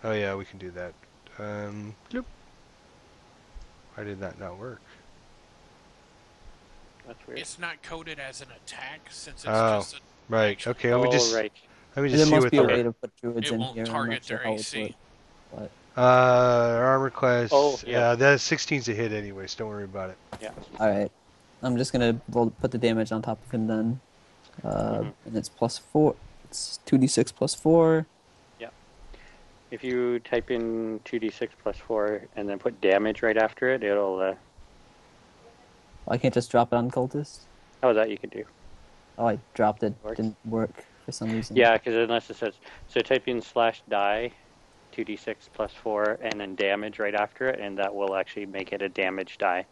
Speaker 1: Oh yeah, we can do that. Yep. Why did that not work?
Speaker 2: That's weird.
Speaker 3: It's not coded as an attack since it's
Speaker 1: Oh,
Speaker 3: just a
Speaker 1: right.
Speaker 3: action.
Speaker 1: Okay, let me just
Speaker 2: right.
Speaker 1: let me
Speaker 5: There
Speaker 1: just see
Speaker 5: must
Speaker 1: what
Speaker 5: be a
Speaker 1: the
Speaker 5: way to put druids
Speaker 3: It
Speaker 5: in
Speaker 3: won't
Speaker 5: here.
Speaker 3: target their AC.
Speaker 1: armor class.
Speaker 2: Oh,
Speaker 1: yeah,
Speaker 2: yeah.
Speaker 1: that 16's a hit anyways. Don't worry about it.
Speaker 2: Yeah.
Speaker 5: Alright. I'm just gonna put the damage on top of him then. And it's +4. It's 2d6 plus 4.
Speaker 2: Yeah. If you type in 2d6 plus 4 and then put damage right after it, it'll.
Speaker 5: I can't just drop it on cultist.
Speaker 2: Oh, that you can do.
Speaker 5: Oh, I dropped it.
Speaker 2: Works.
Speaker 5: Didn't work for some reason.
Speaker 2: Yeah, because unless it says so, type in /die, 2d6 plus 4, and then damage right after it, and that will actually make it a damage die.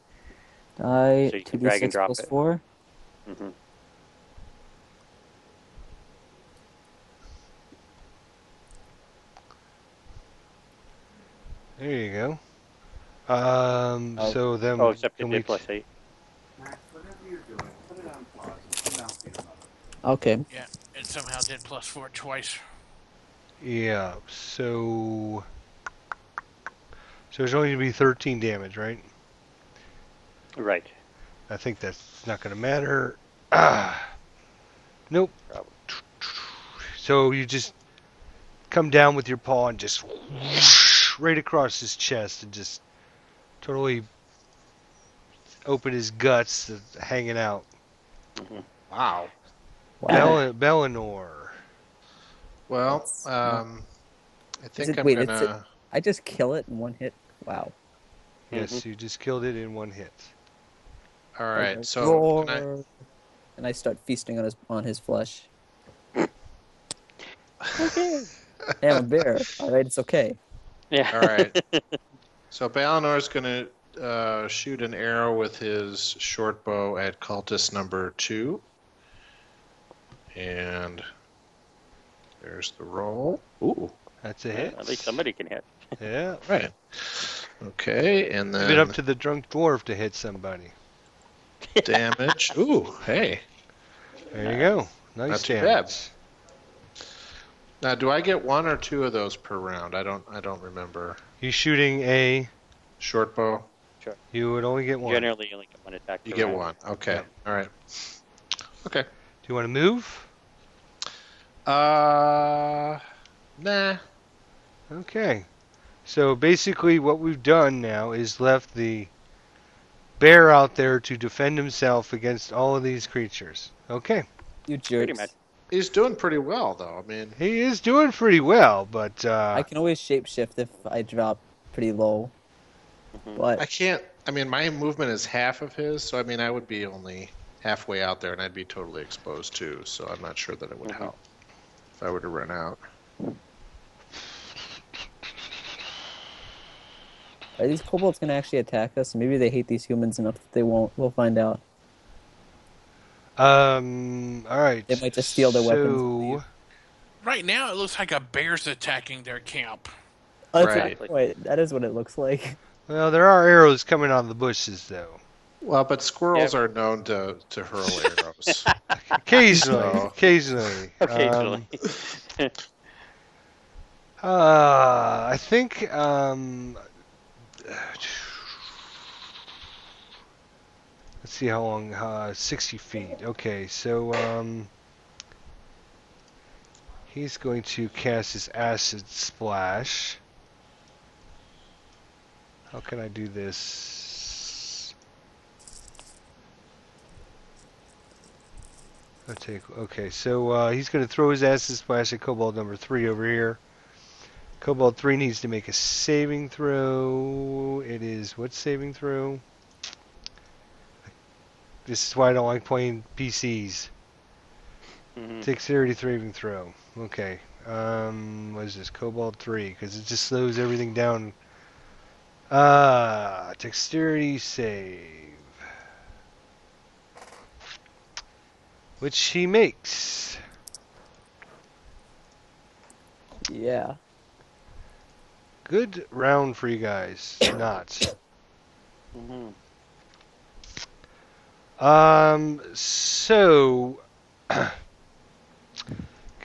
Speaker 5: Die.
Speaker 2: So you can drag and
Speaker 5: 2d6
Speaker 2: drop
Speaker 5: plus
Speaker 2: it.
Speaker 5: 4.
Speaker 2: Mm-hmm.
Speaker 1: There you go. So then.
Speaker 2: Oh, except it
Speaker 1: can
Speaker 2: did +8.
Speaker 5: Okay.
Speaker 3: Yeah, it somehow did +4 twice.
Speaker 1: Yeah. So there's only going to be 13 damage, right?
Speaker 2: Right.
Speaker 1: I think that's not going to matter. Nope.
Speaker 2: Probably.
Speaker 1: So you just come down with your paw and just right across his chest and just totally open his guts, hanging out.
Speaker 2: Mm-hmm.
Speaker 4: Wow.
Speaker 1: Bellinor.
Speaker 4: Well, I think I'm
Speaker 5: wait,
Speaker 4: gonna.
Speaker 5: I just kill it in one hit? Wow.
Speaker 1: Yes, you just killed it in one hit.
Speaker 4: All right,
Speaker 5: Okay.
Speaker 4: so
Speaker 5: Roar.
Speaker 4: can I...
Speaker 5: And I start feasting on his flesh.
Speaker 2: Okay.
Speaker 5: Hey, I'm a bear. Alright, it's okay.
Speaker 2: Yeah.
Speaker 4: All right. So Balinor's gonna shoot an arrow with his short bow at cultist number 2, and there's the roll. Ooh,
Speaker 1: That's a hit.
Speaker 2: At least somebody can hit.
Speaker 1: Yeah.
Speaker 4: right. Okay, and
Speaker 1: Leave
Speaker 4: then
Speaker 1: it up to the drunk dwarf to hit somebody.
Speaker 4: damage. Ooh, hey.
Speaker 1: There you go. Nice
Speaker 4: Not too
Speaker 1: damage.
Speaker 4: Now, do I get 1 or 2 of those per round? I don't remember.
Speaker 1: You shooting a.
Speaker 4: Short bow.
Speaker 1: You would only get one.
Speaker 2: Generally, you only get one attack.
Speaker 4: You
Speaker 2: per
Speaker 4: get
Speaker 2: round.
Speaker 4: 1. Okay.
Speaker 1: Yep.
Speaker 4: All right. Okay.
Speaker 1: Do you want to move?
Speaker 4: Nah.
Speaker 1: Okay. So basically what we've done now is left the bear out there to defend himself against all of these creatures. Okay.
Speaker 5: You jerks.
Speaker 2: Pretty much.
Speaker 4: He's doing pretty well, though. I mean,
Speaker 1: He is doing pretty well, but
Speaker 5: I can always shapeshift if I drop pretty low. But
Speaker 4: I can't. I mean, my movement is half of his, so I mean, I would be only halfway out there, and I'd be totally exposed too. So I'm not sure that it would help if I were to run out.
Speaker 5: are these kobolds going to actually attack us? Maybe they hate these humans enough that they won't. We'll find out.
Speaker 1: all right.
Speaker 5: They might just steal their weapons and
Speaker 1: So
Speaker 5: leave.
Speaker 3: Right now, it looks like a bear's attacking their camp.
Speaker 5: Oh, that's
Speaker 4: Right.
Speaker 5: a good point. That is what it looks like.
Speaker 1: well, there are arrows coming out of the bushes though.
Speaker 4: Well, but squirrels
Speaker 2: Yeah.
Speaker 4: are known to hurl arrows.
Speaker 1: Occasionally,
Speaker 4: So-
Speaker 1: occasionally.
Speaker 2: Occasionally.
Speaker 1: I think let's let's see how long. 60 feet. Okay, so he's going to cast his acid splash. How can I do this? Okay, so he's going to throw his acid splash at Kobold number 3 over here. Kobold 3 needs to make a saving throw. It is what saving throw? This is why I don't like playing PCs. Dexterity saving throw. Okay. What is this? Kobold 3, because it just slows everything down. Dexterity save. Which he makes.
Speaker 5: Yeah.
Speaker 1: Good round for you guys. Not. So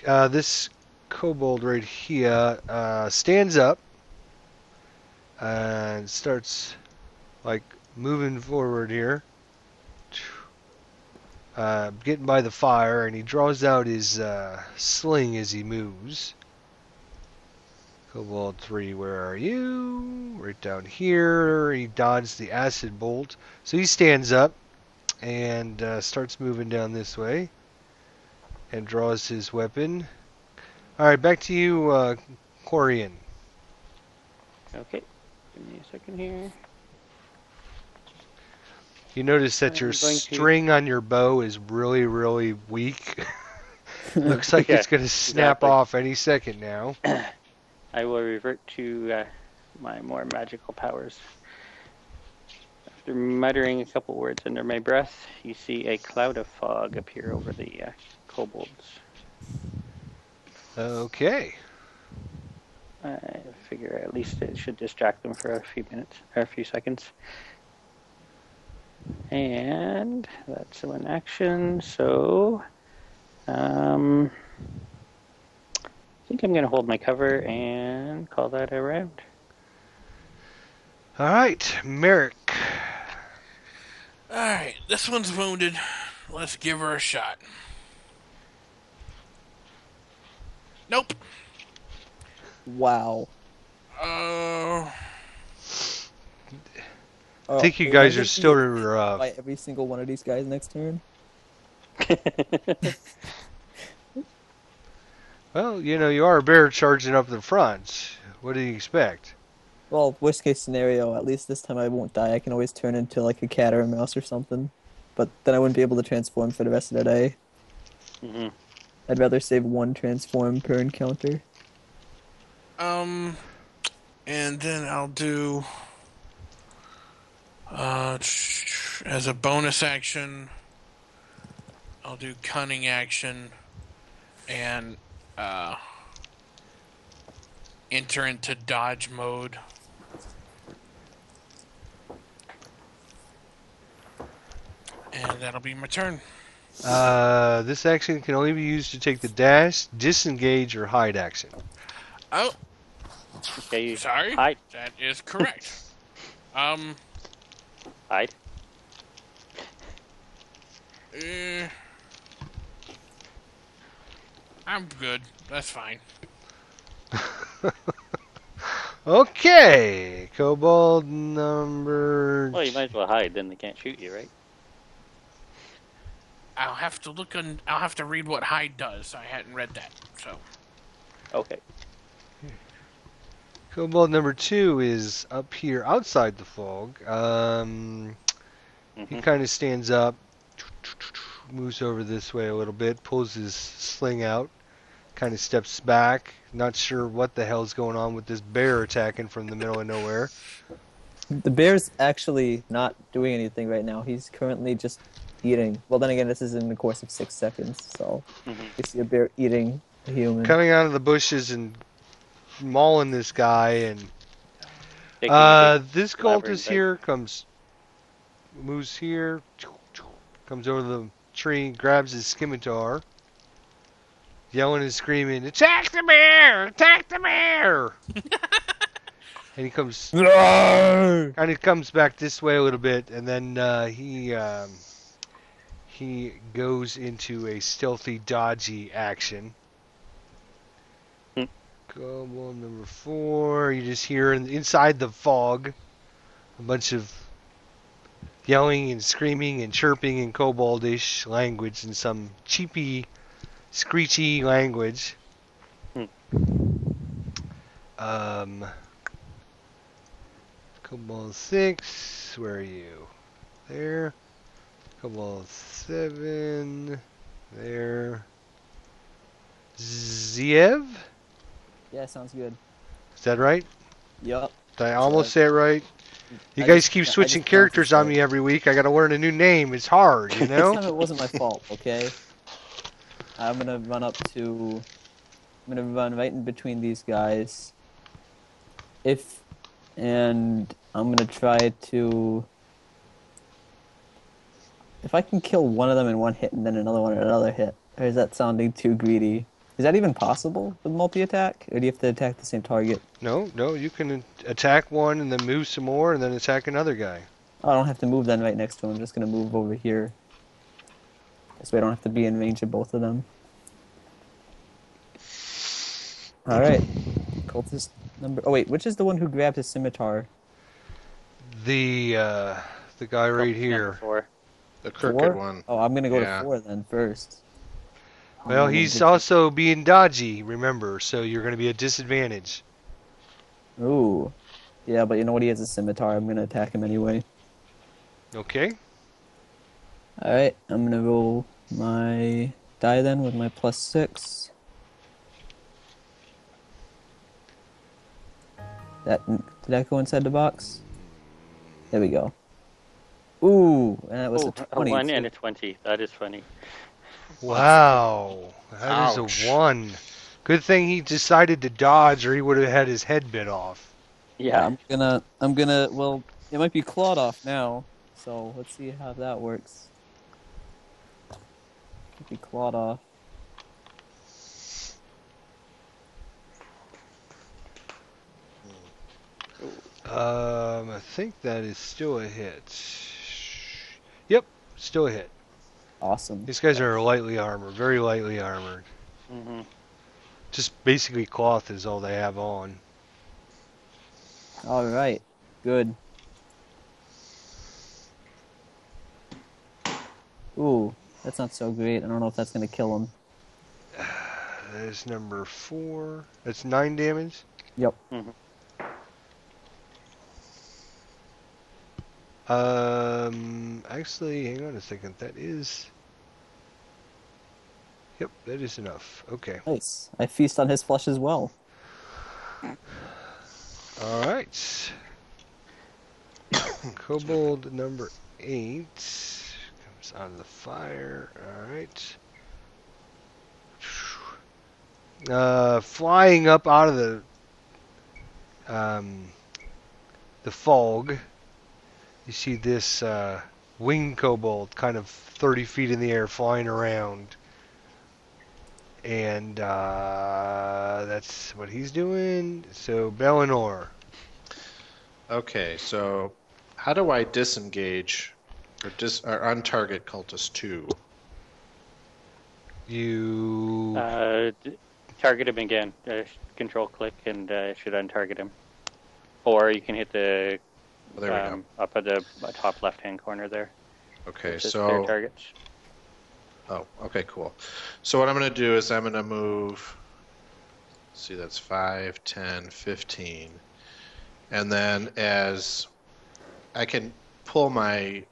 Speaker 1: this kobold right here stands up and starts like moving forward here, getting by the fire, and he draws out his sling as he moves. Kobold 3, where are you? Right down here. He dodged the acid bolt, so he stands up and starts moving down this way and draws his weapon. Alright, back to you, Corian.
Speaker 2: Okay, give me a second here.
Speaker 1: You notice that your string on your bow is really, really weak. Looks like it's going to snap off any second now.
Speaker 2: I will revert to my more magical powers. After muttering a couple words under my breath, you see a cloud of fog appear over the kobolds.
Speaker 1: Okay.
Speaker 2: I figure at least it should distract them for a few minutes, or a few seconds. And that's one action, so I think I'm going to hold my cover and call that a round.
Speaker 1: Alright, Merrick.
Speaker 3: Alright, this one's wounded. Let's give her a shot. Nope.
Speaker 5: Wow.
Speaker 1: I think you guys are still
Speaker 5: by every single one of these guys next turn.
Speaker 1: Well, you know, you are a bear charging up the front. What do you expect?
Speaker 5: Well, worst case scenario, at least this time I won't die. I can always turn into like a cat or a mouse or something. But then I wouldn't be able to transform for the rest of the day. I'd rather save one transform per encounter.
Speaker 3: And then I'll do as a bonus action, I'll do cunning action and enter into dodge mode. And that'll be my turn.
Speaker 1: This action can only be used to take the dash, disengage, or hide action.
Speaker 3: Oh,
Speaker 2: Okay,
Speaker 3: sorry.
Speaker 2: Hide.
Speaker 3: That is correct.
Speaker 2: Hide.
Speaker 3: I'm good. That's fine.
Speaker 1: Okay, kobold number.
Speaker 2: Well, you might as well hide, then they can't shoot you, right?
Speaker 3: I'll have to look on. I'll have to read what hide does. I hadn't read that, so.
Speaker 2: Okay.
Speaker 1: Kobold number 2 is up here outside the fog. He kind of stands up, moves over this way a little bit, pulls his sling out, kind of steps back. Not sure what the hell's going on with this bear attacking from the middle of nowhere.
Speaker 5: The bear's actually not doing anything right now. He's currently just eating. Well, then again, this is in the course of 6 seconds, so you see a bear eating a human.
Speaker 1: Coming out of the bushes and mauling this guy, and this cultist here moves here, comes over the tree, grabs his scimitar, yelling and screaming, "Attack the bear! Attack the bear!" And he comes
Speaker 5: Roar!
Speaker 1: kind of comes back this way a little bit, and then he goes into a stealthy, dodgy action.
Speaker 2: Hmm.
Speaker 1: Kobold number 4. You just hear inside the fog a bunch of yelling and screaming and chirping in koboldish language in some cheapy, screechy language. Kobold 6, where are you? There. Kobold 7, there. Ziev?
Speaker 5: Yeah, sounds good.
Speaker 1: Is that right?
Speaker 5: Yup.
Speaker 1: Did I almost say it right? You
Speaker 5: I
Speaker 1: guys
Speaker 5: just-
Speaker 1: keep
Speaker 5: I
Speaker 1: switching
Speaker 5: just
Speaker 1: characters on
Speaker 5: pronounced
Speaker 1: me every week. I gotta learn a new name. It's hard, you
Speaker 5: This
Speaker 1: know?
Speaker 5: time it wasn't my fault, okay? I'm gonna run right in between these guys. And I'm gonna try to... If I can kill one of them in one hit and then another one in another hit, or is that sounding too greedy? Is that even possible with multi-attack? Or do you have to attack the same target?
Speaker 1: No, you can attack one and then move some more and then attack another guy.
Speaker 5: Oh, I don't have to move then right next to him. I'm just gonna move over here. This way I don't have to be in range of both of them. Alright. Cultist number... Oh wait, which is the one who grabbed his scimitar?
Speaker 1: The guy right
Speaker 2: Number
Speaker 1: here.
Speaker 2: 4.
Speaker 4: The crooked
Speaker 5: 4?
Speaker 4: one.
Speaker 5: Oh, I'm gonna go
Speaker 4: Yeah.
Speaker 5: to 4 then first.
Speaker 1: Well, he's also being dodgy, remember, so you're gonna be at disadvantage.
Speaker 5: Ooh. Yeah, but you know what? He has a scimitar. I'm gonna attack him anyway.
Speaker 1: Okay?
Speaker 5: Alright, I'm gonna roll my die then with my +6. Did that go inside the box? There we go. Ooh, and that was a 20.
Speaker 2: 1
Speaker 5: too.
Speaker 2: and a 20. That is funny.
Speaker 1: Wow. That is
Speaker 4: Ouch.
Speaker 1: a 1. Good thing he decided to dodge or he would have had his head bit off.
Speaker 2: Yeah.
Speaker 5: I'm gonna, well, it might be clawed off now, so let's see how that works. Might be clawed off.
Speaker 1: I think that is still a hit. Yep, still a hit.
Speaker 5: Awesome.
Speaker 1: These guys are lightly armored, very lightly armored.
Speaker 2: hmm
Speaker 1: Just basically cloth is all they have on.
Speaker 5: Alright, good. Ooh, that's not so great. I don't know if that's gonna kill him.
Speaker 1: That is number 4. That's 9 damage.
Speaker 5: Yep.
Speaker 1: Actually, hang on a second. That is... Yep, that is enough. Okay.
Speaker 5: Nice. I feast on his flesh as well.
Speaker 1: Alright. Kobold number 8 comes out of the fire. Alright. Flying up out of the fog, you see this winged kobold kind of 30 feet in the air flying around. And that's what he's doing. So, Bellinor.
Speaker 4: Okay, so how do I disengage or untarget cultist 2?
Speaker 1: You...
Speaker 2: Target him again. Control click and it should untarget him. Or you can hit the
Speaker 4: Well, there we go.
Speaker 2: up at the top left-hand corner there.
Speaker 4: Okay,
Speaker 2: It says clear
Speaker 4: so
Speaker 2: targets.
Speaker 4: okay, cool. So what I'm going to do is I'm going to move. See, that's 5, 10, 15, and then as I can pull my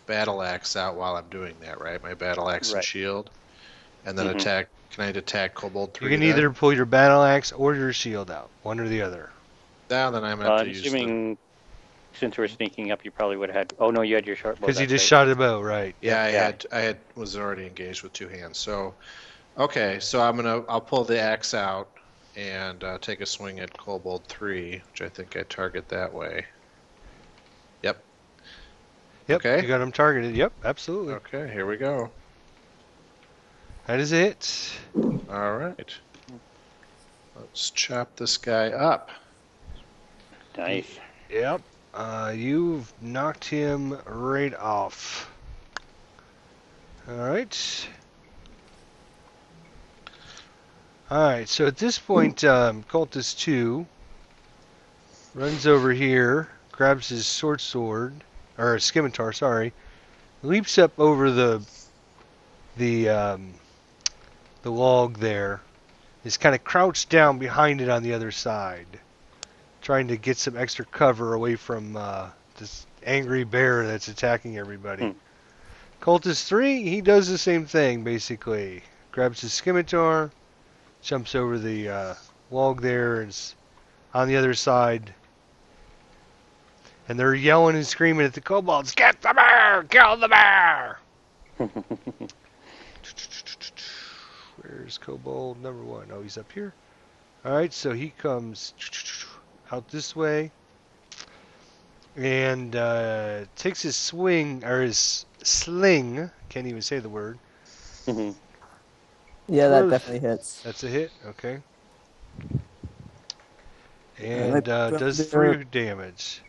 Speaker 4: battle axe out while I'm doing that, right? My battle axe and
Speaker 2: Right.
Speaker 4: shield, and then attack. Can I attack Kobold 3?
Speaker 1: You can
Speaker 4: then?
Speaker 1: either pull your battle axe or your shield out, one or the other.
Speaker 4: Now then I'm going to have
Speaker 2: I'm
Speaker 4: to use
Speaker 2: assuming since we're sneaking up, you probably would have had. Oh no, you had your short bow.
Speaker 1: Because you
Speaker 2: that's
Speaker 1: just
Speaker 2: right.
Speaker 1: shot a bow, right?
Speaker 4: Yeah, I was already engaged with 2 hands. So, okay, so I'll pull the axe out and take a swing at Kobold 3, which I think I target that way. Yep.
Speaker 1: Yep,
Speaker 4: Okay.
Speaker 1: you got him targeted. Yep, absolutely.
Speaker 4: Okay, here we go.
Speaker 1: That is it.
Speaker 4: All right. Let's chop this guy up.
Speaker 2: Nice.
Speaker 1: Yep. You've knocked him right off. Alright. Alright, so at this point, Cultist 2 runs over here, grabs his sword, or scimitar, sorry, leaps up over the log there, is kind of crouched down behind it on the other side, trying to get some extra cover away from this angry bear that's attacking everybody. Cultist 3, he does the same thing, basically. Grabs his scimitar, jumps over the log there, and is on the other side. And they're yelling and screaming at the kobolds, "Get the bear! Kill the bear!" Where's kobold number 1? Oh, he's up here. Alright, so he comes out this way. And takes his swing, or his sling, can't even say the word.
Speaker 5: Yeah, that definitely hits.
Speaker 1: That's a hit, okay.
Speaker 5: Alright,
Speaker 1: And does 3 damage.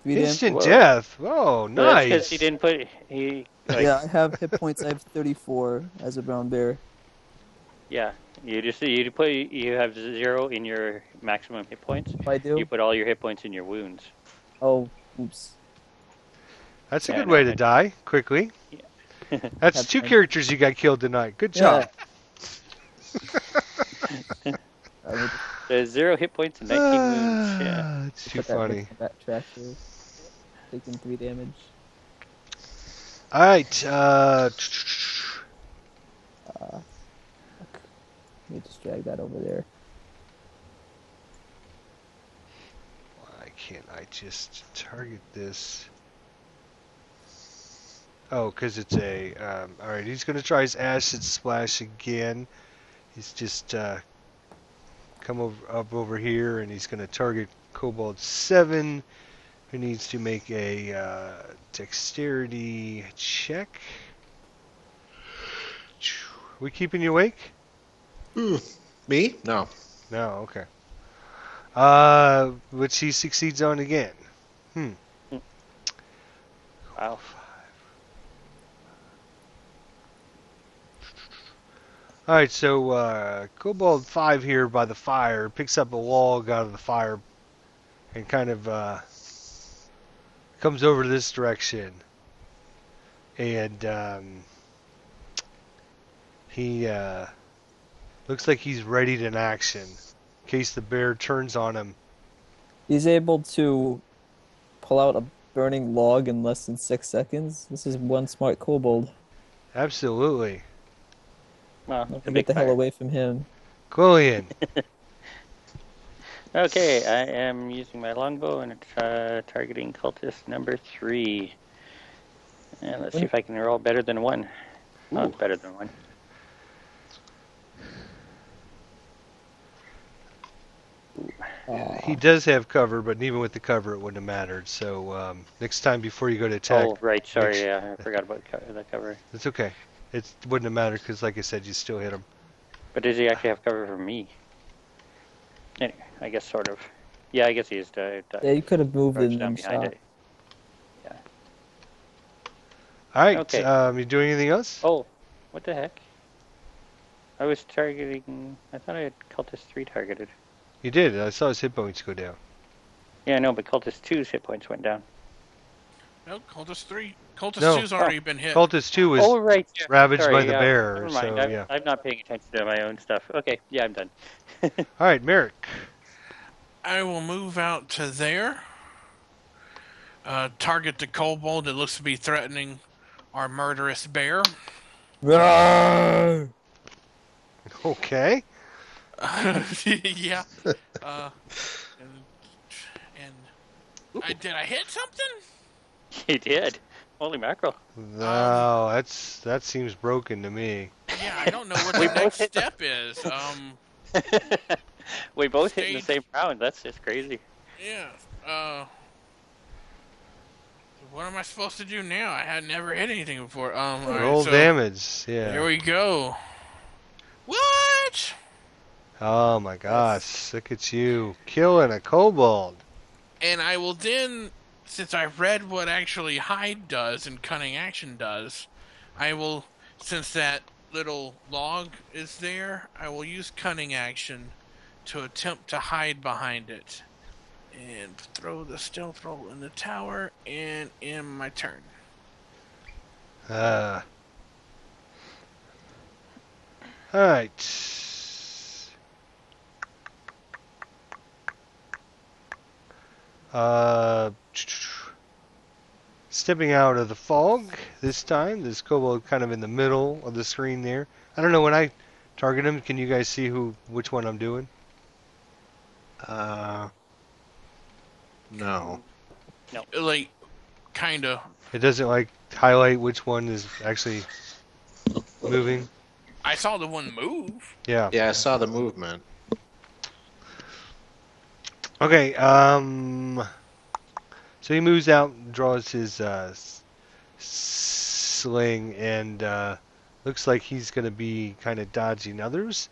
Speaker 5: 3 damage.
Speaker 1: Instant
Speaker 2: Whoa.
Speaker 1: death! Oh,
Speaker 2: Well, that's because
Speaker 1: nice!
Speaker 2: he didn't put
Speaker 5: Yeah, I have hit points. I have 34 as a brown bear.
Speaker 2: Yeah, you have 0 in your maximum hit points.
Speaker 5: If I do?
Speaker 2: You put all your hit points in your wounds.
Speaker 5: Oh, oops.
Speaker 1: That's a
Speaker 2: Yeah,
Speaker 1: good
Speaker 2: no,
Speaker 1: way to die, quickly. That's 2 characters you got killed tonight. Good job.
Speaker 2: There's 0 hit points and 19 wounds. Yeah.
Speaker 1: It's too funny.
Speaker 5: That tractor. Taking 3 damage.
Speaker 1: Alright,
Speaker 5: Let me just drag that over there.
Speaker 1: why can't I just target this? Oh, because it's a... Alright, he's going to try his acid splash again. He's just come up over here, and he's going to target Kobold 7, who needs to make a dexterity check. We keeping you awake?
Speaker 4: Me? No.
Speaker 1: No, okay. Which he succeeds on again.
Speaker 2: Wow.
Speaker 1: Alright, so Kobold 5 here by the fire picks up a log out of the fire and kind of comes over this direction. And he looks like he's ready to action in case the bear turns on him.
Speaker 5: He's able to pull out a burning log in less than 6 seconds. This is one smart kobold.
Speaker 1: Absolutely.
Speaker 2: Well,
Speaker 5: Don't get the hell away from him.
Speaker 1: Quillian.
Speaker 2: Okay, I am using my longbow and it's targeting cultist number 3. And let's see if I can roll better than 1. Oh, it's better than 1.
Speaker 1: He does have cover, but even with the cover, it wouldn't have mattered. So next time before you go to attack,
Speaker 2: Oh, right. Sorry, yeah, I forgot about the cover.
Speaker 1: it's okay. It wouldn't have mattered because, like I said, you still hit him.
Speaker 2: But does he actually have cover for me? Anyway, I guess sort of. Yeah, I guess he is.
Speaker 5: Yeah, you could have moved
Speaker 2: crouched
Speaker 5: in
Speaker 2: down
Speaker 5: and
Speaker 2: behind
Speaker 5: shot.
Speaker 2: it. Yeah.
Speaker 1: All right.
Speaker 2: Okay.
Speaker 1: You doing anything else?
Speaker 2: Oh, what the heck? I was targeting. I thought I had cultist 3 targeted.
Speaker 1: You did. I saw his hit points go down.
Speaker 2: Yeah, I know, but cultist 2's hit points went down.
Speaker 3: No, Cultist 3. Cultist
Speaker 1: No.
Speaker 3: 2's already been hit.
Speaker 1: Cultist 2 was
Speaker 2: Oh, right. Yeah.
Speaker 1: ravaged
Speaker 2: Sorry,
Speaker 1: by the
Speaker 2: yeah.
Speaker 1: bear.
Speaker 2: Never
Speaker 1: So,
Speaker 2: mind.
Speaker 1: yeah.
Speaker 2: I'm not paying attention to my own stuff. Okay, yeah, I'm done.
Speaker 1: All right, Merrick.
Speaker 3: I will move out to there. Target the kobold that looks to be threatening our murderous bear.
Speaker 5: Roar!
Speaker 1: Okay.
Speaker 3: Yeah. Did I hit something?
Speaker 2: He did. Holy mackerel.
Speaker 1: No, that seems broken to me.
Speaker 3: Yeah, I don't know what the next step is.
Speaker 2: We both hit in the
Speaker 3: Stage-
Speaker 2: same round. That's just crazy.
Speaker 3: Yeah. What am I supposed to do now? I had never hit anything before. All right,
Speaker 1: Roll
Speaker 3: so
Speaker 1: damage. Yeah.
Speaker 3: Here we go. What?
Speaker 1: Oh my gosh! Look at you killing a kobold.
Speaker 3: And I will then, since I've read what actually hide does and cunning action does, I will, since that little log is there, I will use cunning action to attempt to hide behind it. And throw the stealth roll in the tower and in my turn.
Speaker 1: Alright. Stepping out of the fog this time. This kobold kind of in the middle of the screen there. I don't know, when I target him, can you guys see which one I'm doing?
Speaker 4: No.
Speaker 2: No.
Speaker 3: Like, kinda.
Speaker 1: It doesn't like highlight which one is actually moving.
Speaker 3: I saw the one move.
Speaker 1: Yeah.
Speaker 4: Yeah, I saw the movement.
Speaker 1: Okay, so he moves out, draws his sling, and looks like he's going to be kind of dodging others.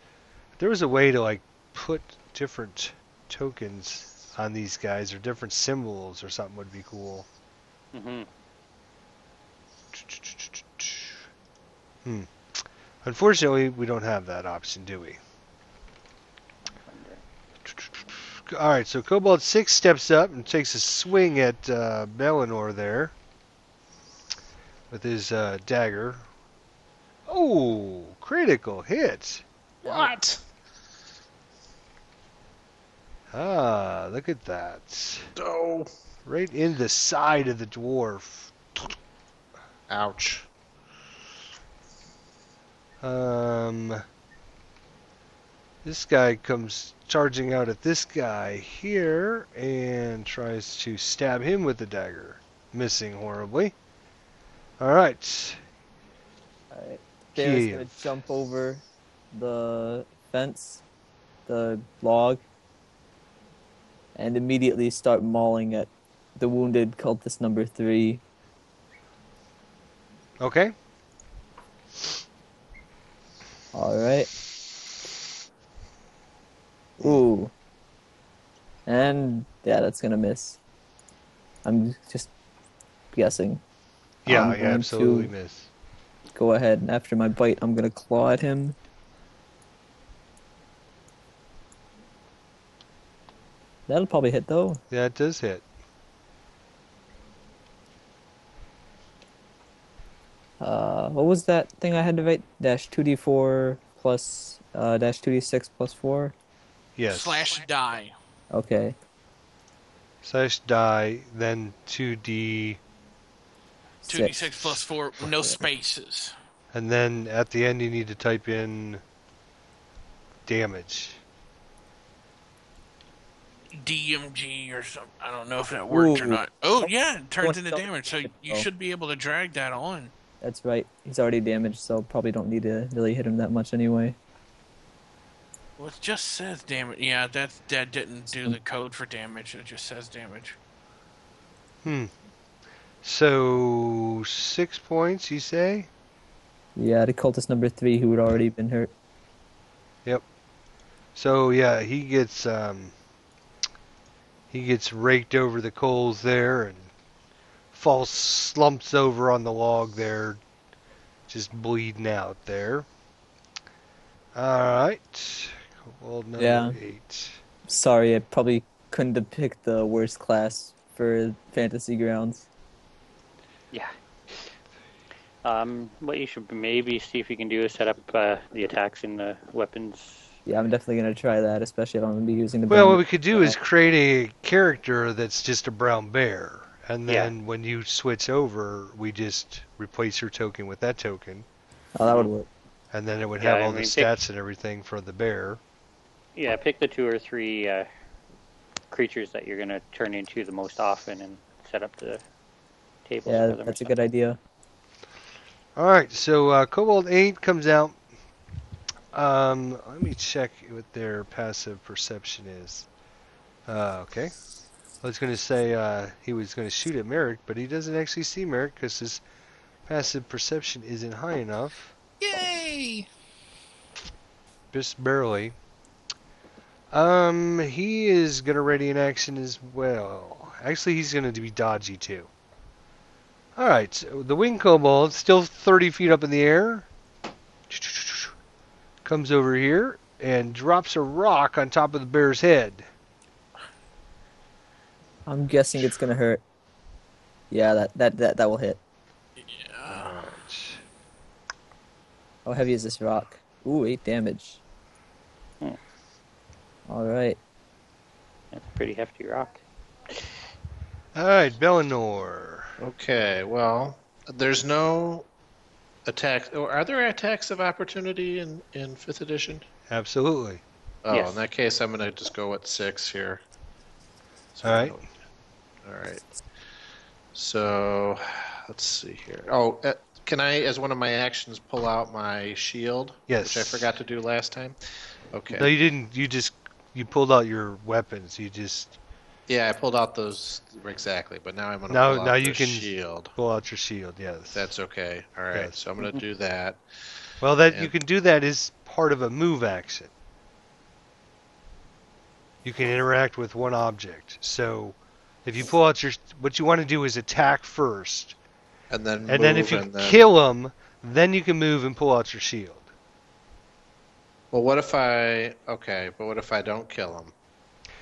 Speaker 1: If there was a way to like put different tokens on these guys, or different symbols or something, would be cool. Unfortunately, we don't have that option, do we? Alright, so Kobold 6 steps up and takes a swing at Belenor there with his dagger. Oh, critical hit.
Speaker 4: What?
Speaker 1: Ah, look at that.
Speaker 4: Oh.
Speaker 1: Right in the side of the dwarf.
Speaker 4: Ouch.
Speaker 1: This guy comes charging out at this guy here and tries to stab him with the dagger, missing horribly. Alright.
Speaker 5: Alright. Bear's gonna jump over the fence, the log, and immediately start mauling at the wounded cultist number 3.
Speaker 1: Okay.
Speaker 5: Alright. Ooh. And yeah, that's gonna miss. I'm just guessing.
Speaker 1: Yeah,
Speaker 5: I'm
Speaker 1: I
Speaker 5: going
Speaker 1: absolutely
Speaker 5: to
Speaker 1: miss.
Speaker 5: Go ahead, and after my bite, I'm gonna claw at him. That'll probably hit though.
Speaker 1: Yeah, it does hit.
Speaker 5: What was that thing I had to write? -2d4 plus -2d6 plus 4?
Speaker 1: Yes.
Speaker 3: Slash die.
Speaker 5: Okay.
Speaker 1: Slash die, then 2d,
Speaker 3: 2d6 plus 4, no spaces.
Speaker 1: and then at the end you need to type in damage.
Speaker 3: DMG or something. I don't know if that worked or
Speaker 5: Ooh.
Speaker 3: not. Oh, yeah, it turns into
Speaker 5: Don't-
Speaker 3: damage, so you should be able to drag that on.
Speaker 5: That's right. He's already damaged, so probably don't need to really hit him that much anyway.
Speaker 3: Well, it just says damage. Yeah, that didn't do the code for damage. It just says damage.
Speaker 1: So 6 points, you say?
Speaker 5: Yeah, the cultist number 3 who had already been hurt.
Speaker 1: Yep. So yeah, he gets raked over the coals there and slumps over on the log there, just bleeding out there. Alright. Kobold number 8.
Speaker 5: Sorry, I probably couldn't have picked the worst class for Fantasy Grounds.
Speaker 2: Yeah. What you should maybe see if you can do is set up the attacks in the weapons.
Speaker 5: Yeah, I'm definitely going to try that, especially if I'm going to be using the
Speaker 1: Well,
Speaker 5: brown
Speaker 1: what we could do is create a character that's just a brown bear. And then
Speaker 2: Yeah.
Speaker 1: when you switch over, we just replace your token with that token.
Speaker 5: Oh, that would work.
Speaker 1: And then it would
Speaker 2: Yeah,
Speaker 1: have
Speaker 2: I
Speaker 1: all the
Speaker 2: mean,
Speaker 1: stats and everything for the bear.
Speaker 2: Yeah, pick the 2 or 3 creatures that you're going to turn into the most often and set up the tables
Speaker 5: Yeah,
Speaker 2: for them.
Speaker 5: that's a good idea.
Speaker 1: Alright, so Kobold 8 comes out. Let me check what their passive perception is. Okay. I was going to say he was going to shoot at Merrick, but he doesn't actually see Merrick because his passive perception isn't high enough.
Speaker 3: Yay!
Speaker 1: Just barely. He is gonna ready an action as well. Actually, he's gonna be dodgy too. All right, so the winged kobold, still 30 feet up in the air, comes over here and drops a rock on top of the bear's head.
Speaker 5: I'm guessing it's gonna hurt. Yeah, that will hit.
Speaker 3: Yeah.
Speaker 1: All right.
Speaker 5: How heavy is this rock? Ooh, 8 damage.
Speaker 2: Hmm.
Speaker 5: All right.
Speaker 2: That's a pretty hefty rock.
Speaker 1: All right, Bellinor.
Speaker 4: Okay, well, there's no attack. Or are there attacks of opportunity in 5th edition?
Speaker 1: Absolutely.
Speaker 4: Oh,
Speaker 2: Yes.
Speaker 4: in that case, I'm going to just go with 6 here. So
Speaker 1: All right.
Speaker 4: All right. So, let's see here. Oh, can I, as one of my actions, pull out my shield?
Speaker 1: Yes.
Speaker 4: Which I forgot to do last time? Okay.
Speaker 1: No, you didn't. You pulled out your weapons.
Speaker 4: Yeah, I pulled out those exactly, but now I'm going to
Speaker 1: Now-
Speaker 4: pull out
Speaker 1: now
Speaker 4: the
Speaker 1: you can-
Speaker 4: shield.
Speaker 1: pull out your shield. Yes.
Speaker 4: That's okay. All right,
Speaker 1: Yes.
Speaker 4: so I'm going to do that.
Speaker 1: Well, that you
Speaker 4: And-
Speaker 1: can do that as part of a move action. You can interact with one object. So, if you pull out what you want to do is attack first,
Speaker 4: And then
Speaker 1: and then
Speaker 4: move,
Speaker 1: if you
Speaker 4: and then...
Speaker 1: kill him, then you can move and pull out your shield.
Speaker 4: Well, what if I... Okay, but what if I don't kill him?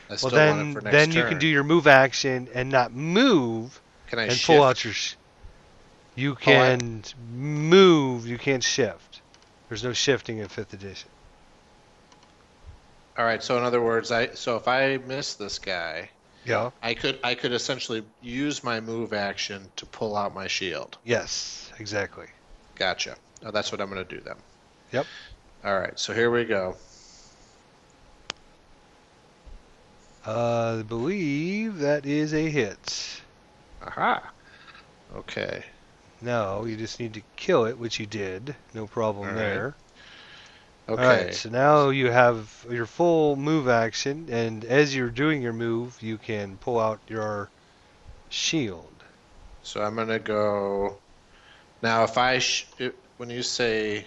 Speaker 4: I
Speaker 1: Well,
Speaker 4: still want it for next
Speaker 1: then
Speaker 4: turn.
Speaker 1: you can do your move action and not move
Speaker 4: Can I
Speaker 1: and
Speaker 4: shift?
Speaker 1: pull out your. You can move. You can't shift. There's no shifting in 5th edition.
Speaker 4: All right, so in other words, so if I miss this guy,
Speaker 1: Yeah.
Speaker 4: I could essentially use my move action to pull out my shield.
Speaker 1: Yes. Exactly.
Speaker 4: Gotcha. Oh, that's what I'm going to do then.
Speaker 1: Yep.
Speaker 4: All right, so here we go.
Speaker 1: I believe that is a hit.
Speaker 4: Aha. Okay.
Speaker 1: No, you just need to kill it, which you did. No problem
Speaker 4: All right.
Speaker 1: there.
Speaker 4: Okay.
Speaker 1: All right, so now you have your full move action, and as you're doing your move, you can pull out your shield.
Speaker 4: So I'm going to go... Now, if I... when you say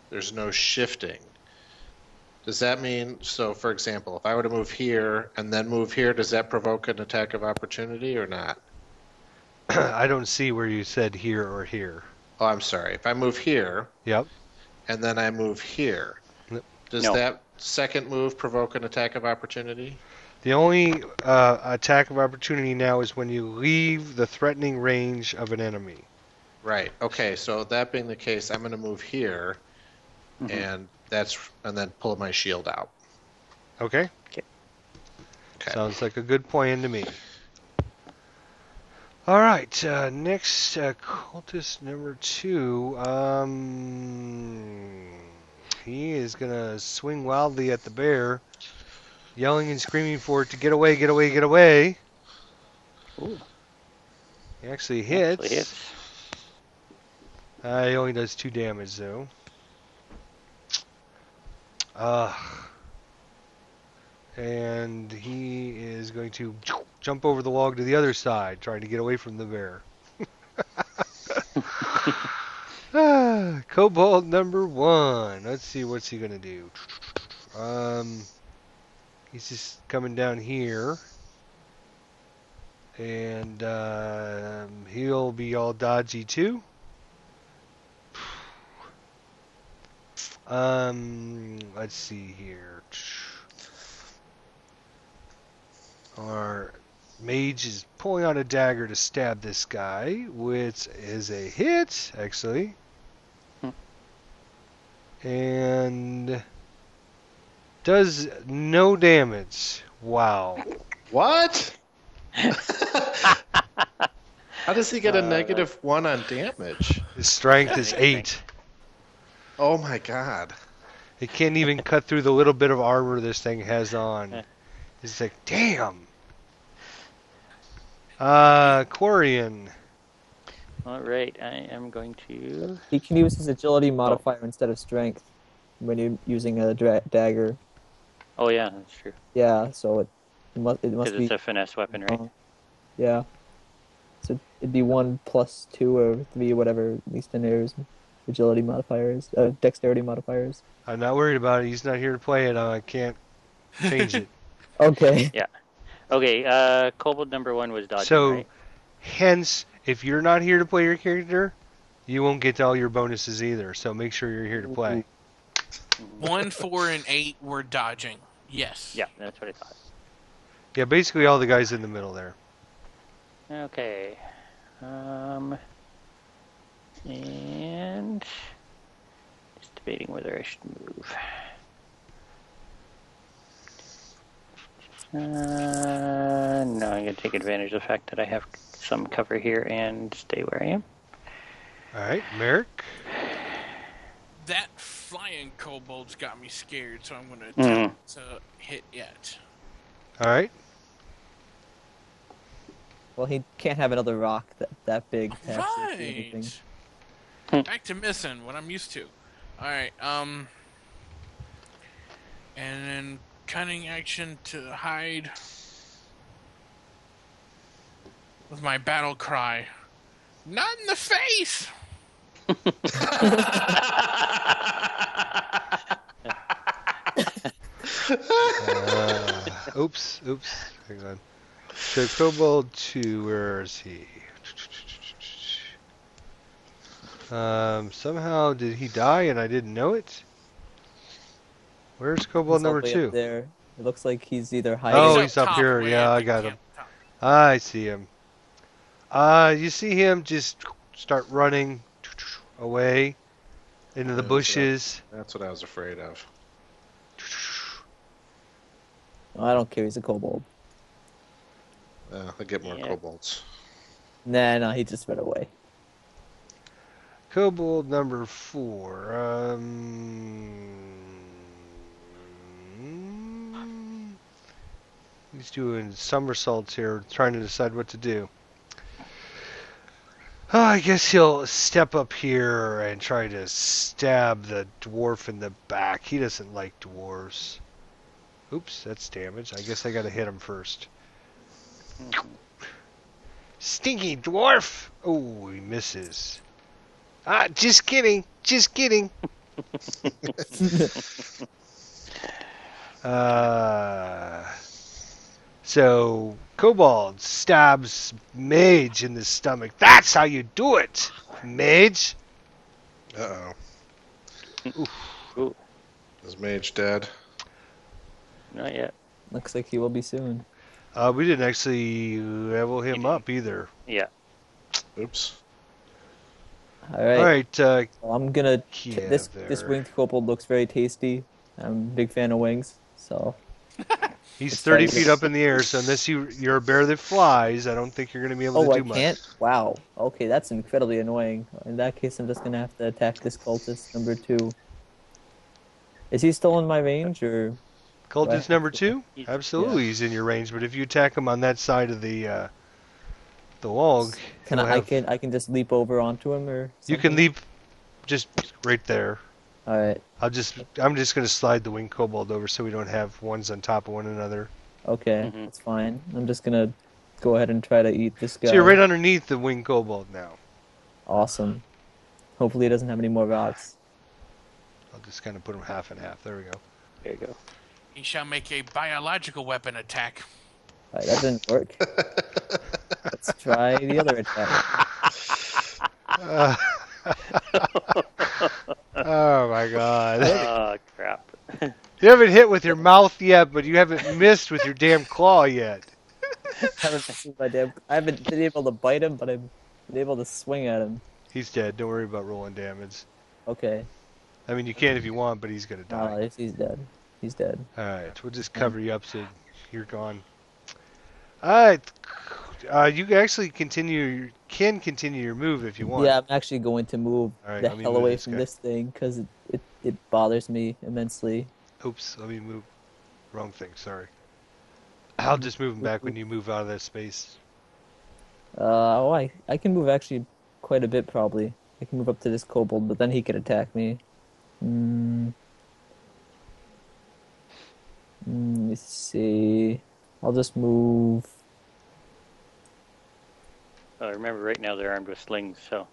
Speaker 4: there's no shifting, does that mean... So, for example, if I were to move here and then move here, does that provoke an attack of opportunity or not?
Speaker 1: I don't see where you said here or here.
Speaker 4: Oh, I'm sorry. If I move here
Speaker 1: Yep.
Speaker 4: and then I move here,
Speaker 1: Yep.
Speaker 4: does
Speaker 2: No.
Speaker 4: that second move provoke an attack of opportunity?
Speaker 1: The only attack of opportunity now is when you leave the threatening range of an enemy.
Speaker 4: Right. Okay. So that being the case, I'm going to move here,
Speaker 2: Mhm.
Speaker 4: and then pull my shield out.
Speaker 1: Okay?
Speaker 4: Okay.
Speaker 1: Sounds like a good plan to me. All right, next cultist number 2. He is gonna swing wildly at the bear, yelling and screaming for it to get away, get away, get away.
Speaker 2: Ooh,
Speaker 1: He actually hits.
Speaker 2: actually hits.
Speaker 1: He only does 2 damage though. And he is going to jump over the log to the other side, trying to get away from the bear. Kobold number 1. Let's see what's he gonna do. He's just coming down here, and he'll be all dodgy too. Let's see here. Our mage is pulling out a dagger to stab this guy, which is a hit, actually. And does no damage. Wow.
Speaker 4: What? How does he get a -1 on damage?
Speaker 1: His strength is
Speaker 2: Amazing.
Speaker 1: 8.
Speaker 4: Oh my god.
Speaker 1: It can't even cut through the little bit of armor this thing has on. It's like, damn. Quarian.
Speaker 2: All right, I am going to.
Speaker 5: He can use his agility modifier instead of strength when you're using a dagger.
Speaker 2: Oh yeah, that's true.
Speaker 5: Yeah, so it must
Speaker 2: Because
Speaker 5: be
Speaker 2: it's a finesse weapon, right?
Speaker 5: yeah. So it'd be 1 + 2 or 3, whatever at least in there's agility modifiers, dexterity modifiers.
Speaker 1: I'm not worried about it. He's not here to play it. I can't Change it.
Speaker 5: Okay.
Speaker 2: Yeah. Okay, kobold number 1 was dodging,
Speaker 1: So,
Speaker 2: right?
Speaker 1: hence, if you're not here to play your character, you won't get all your bonuses either. So make sure you're here to play.
Speaker 3: 1, 4, and 8 were dodging. Yes.
Speaker 2: Yeah, that's what I thought.
Speaker 1: Yeah, basically all the guys in the middle there.
Speaker 2: Okay. And just debating whether I should move. No, I'm going to take advantage of the fact that I have some cover here and stay where I am.
Speaker 1: All right, Merrick.
Speaker 3: That flying kobold's got me scared, so I'm going to attempt to hit it.
Speaker 1: All right.
Speaker 5: Well, he can't have another rock that big. To actually do
Speaker 3: Right.
Speaker 5: anything.
Speaker 3: Back to missing, what I'm used to. Alright, and then cunning action to hide with my battle cry. Not in the face!
Speaker 1: Oops. Hang on. So Kobold 2, where is he? Somehow did he die and I didn't know it? Where's Kobold
Speaker 5: He's all
Speaker 1: number
Speaker 5: the way
Speaker 1: 2?
Speaker 5: up there. It looks like he's either hiding.
Speaker 1: Oh,
Speaker 3: He's
Speaker 1: he's up
Speaker 3: top,
Speaker 1: here.
Speaker 3: way
Speaker 1: Yeah,
Speaker 3: up
Speaker 1: I
Speaker 3: in
Speaker 1: got
Speaker 3: camp
Speaker 1: him.
Speaker 3: top.
Speaker 1: I see him. You see him just start running away into the
Speaker 4: Yeah,
Speaker 1: bushes.
Speaker 4: That's what I was afraid of.
Speaker 5: Oh, I don't care. He's a kobold.
Speaker 4: I get more
Speaker 2: Yeah.
Speaker 4: kobolds.
Speaker 5: Nah, he just ran away.
Speaker 1: Kobold number 4. He's doing somersaults here, trying to decide what to do. I guess he'll step up here and try to stab the dwarf in the back. He doesn't like dwarves. Oops, that's damage. I guess I gotta hit him first. Stinky dwarf! Oh, he misses. Ah, just kidding. So, Kobold stabs Mage in the stomach. That's how you do it, Mage.
Speaker 4: Uh-oh.
Speaker 2: Ooh,
Speaker 4: Is Mage dead?
Speaker 2: not yet.
Speaker 5: Looks like he will be soon.
Speaker 1: We didn't actually level him up either.
Speaker 2: Yeah.
Speaker 4: Oops.
Speaker 5: All right.
Speaker 1: All right,
Speaker 5: Well, I'm gonna.
Speaker 1: Kiev
Speaker 5: This
Speaker 1: there.
Speaker 5: winged kobold looks very tasty. I'm a big fan of wings, so
Speaker 1: He's
Speaker 5: It's
Speaker 1: 30
Speaker 5: like-
Speaker 1: feet up in the air, so unless you're a bear that flies, I don't think you're going to be able to
Speaker 5: I
Speaker 1: do much.
Speaker 5: can't. Wow. Okay, that's incredibly annoying. In that case, I'm just gonna have to attack this cultist number 2. Is he still in my range, or?
Speaker 1: Cultist
Speaker 5: Right.
Speaker 1: number 2?
Speaker 2: He's-
Speaker 1: Absolutely, he's in your range, but if you attack him on that side of the wall,
Speaker 5: Can
Speaker 1: he'll
Speaker 5: I
Speaker 1: have-
Speaker 5: can I can just leap over onto him, or?
Speaker 1: you can
Speaker 5: something?
Speaker 1: leap just right there.
Speaker 5: All right.
Speaker 1: I'm just going to slide the winged kobold over so we don't have ones on top of one another.
Speaker 5: Okay,
Speaker 2: Mhm.
Speaker 5: that's fine. I'm just gonna go ahead and try to eat this guy.
Speaker 1: So you're right underneath the winged kobold now.
Speaker 5: Awesome. Hopefully, he doesn't have any more rocks.
Speaker 1: I'll just kind of put him half and half. There we go.
Speaker 2: There you go.
Speaker 3: He shall make a biological weapon attack.
Speaker 5: All right, that didn't work. Let's try the other attack.
Speaker 1: Oh my god.
Speaker 2: Oh, crap.
Speaker 1: You haven't hit with your mouth yet, but you haven't missed with your damn claw yet.
Speaker 5: I haven't been able to bite him, but I've been able to swing at him.
Speaker 1: He's dead. Don't worry about rolling damage.
Speaker 5: Okay.
Speaker 1: I mean, you can if you want, but he's gonna die.
Speaker 5: He's dead. He's dead.
Speaker 1: All right, we'll just cover you up so you're gone. All right, you can actually can continue your move if you want.
Speaker 5: Yeah, I'm actually going to move
Speaker 1: All right,
Speaker 5: the
Speaker 1: let me
Speaker 5: hell
Speaker 1: move
Speaker 5: away
Speaker 1: this
Speaker 5: from
Speaker 1: guy.
Speaker 5: this thing because it bothers me immensely.
Speaker 1: Oops, let me move. Wrong thing. Sorry. I'll just move him back when you move out of that space.
Speaker 5: I can move actually quite a bit probably. I can move up to this kobold, but then he could attack me. Let me see. I'll just move.
Speaker 2: Remember, right now they're armed with slings, so.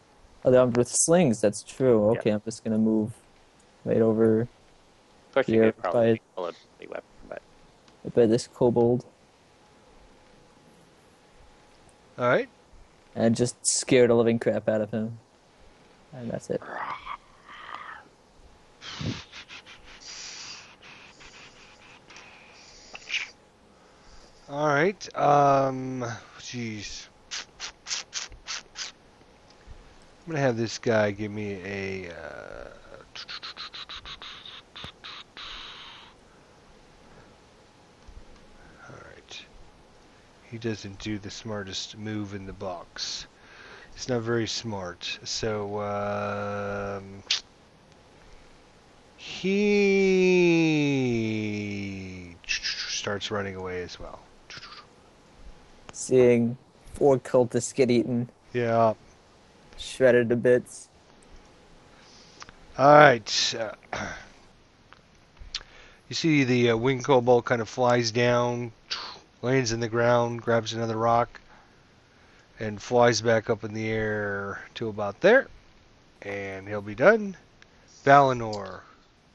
Speaker 5: Oh, they're armed with slings. That's true.
Speaker 2: Yeah.
Speaker 5: Okay, I'm just gonna move right over.
Speaker 2: Of course, you
Speaker 5: Yeah,
Speaker 2: could probably
Speaker 5: but-
Speaker 2: pull a big weapon, but.
Speaker 5: by this kobold
Speaker 1: All right.
Speaker 5: and just scare the living crap out of him. And that's it.
Speaker 1: All right. Jeez. I'm gonna have this guy give me a. All right. He doesn't do the smartest move in the box. He's not very smart. So he starts running away as well.
Speaker 5: Seeing 4 cultists get eaten,
Speaker 1: Yeah.
Speaker 5: shredded to bits.
Speaker 1: All right. You see the wing kobold kind of flies down, lands in the ground, grabs another rock, and flies back up in the air to about there. And he'll be done. Valinor.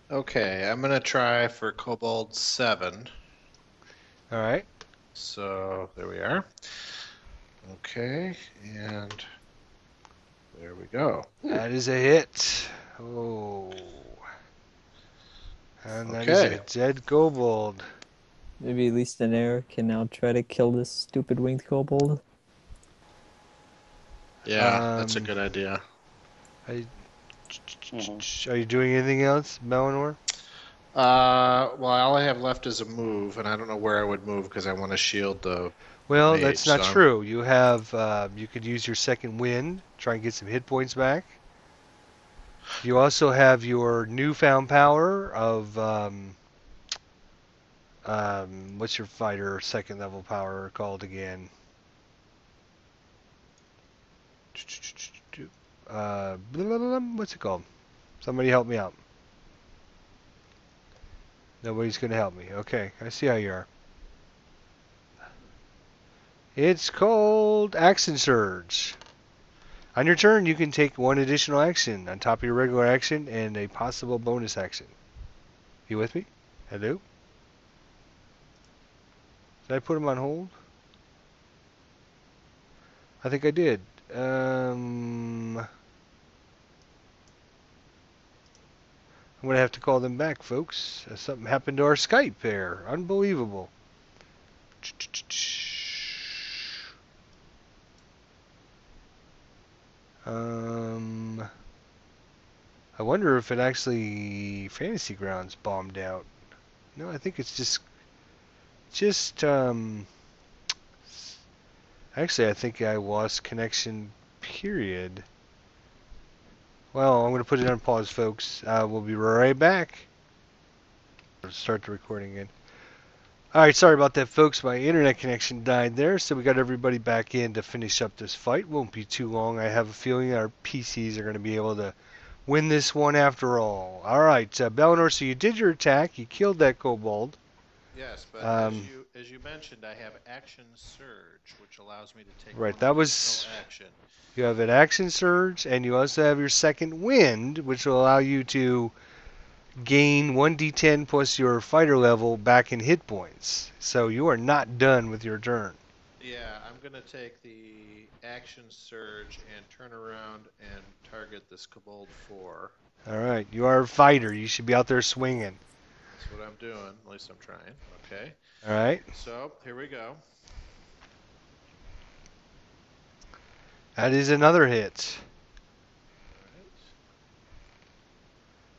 Speaker 4: Okay, I'm gonna try for Kobold 7.
Speaker 1: All right.
Speaker 4: So there we are. Okay, and there we go.
Speaker 1: That is a hit. Oh. And that is
Speaker 4: Okay.
Speaker 1: a dead kobold.
Speaker 5: Maybe at least an heir can now try to kill this stupid winged kobold.
Speaker 4: Yeah, that's a
Speaker 1: Um,
Speaker 4: good idea.
Speaker 1: Are you doing anything else, Valinor?
Speaker 4: Well, all I have left is a move, and I don't know where I would move because I want to shield the
Speaker 1: Well,
Speaker 4: mage.
Speaker 1: that's not
Speaker 4: so
Speaker 1: true. You have you could use your second wind, try and get some hit points back. You also have your newfound power of what's your fighter second level power called again? What's it called? Somebody help me out. Nobody's gonna help me. Okay, I see how you are. It's called Action Surge. On your turn, you can take one additional action on top of your regular action and a possible bonus action. You with me? Hello? Did I put him on hold? I think I did. I'm going to have to call them back, folks. Something happened to our Skype there. Unbelievable. I wonder if it actually Fantasy Grounds bombed out. No, I think it's just actually I think I lost connection period. Well, I'm going to put it on pause, folks. We'll be right back. Start the recording again. Alright, sorry about that, folks. My internet connection died there, so we got everybody back in to finish up this fight. Won't be too long. I have a feeling our PCs are going to be able to win this one after all. Alright, Bellinor, so you did your attack. You killed that kobold.
Speaker 4: yes, but as you mentioned, I have Action Surge, which allows me to take
Speaker 1: Right,
Speaker 4: one
Speaker 1: that was
Speaker 4: additional action.
Speaker 1: You have an action surge, and you also have your second wind, which will allow you to gain 1d10 plus your fighter level back in hit points. So you are not done with your turn.
Speaker 4: Yeah, I'm going to take the Action Surge and turn around and target this Kobold 4.
Speaker 1: Alright, you are a fighter. You should be out there swinging.
Speaker 4: That's what I'm doing. At least I'm trying. Okay.
Speaker 1: Alright,
Speaker 4: So, here we go.
Speaker 1: that is another hit.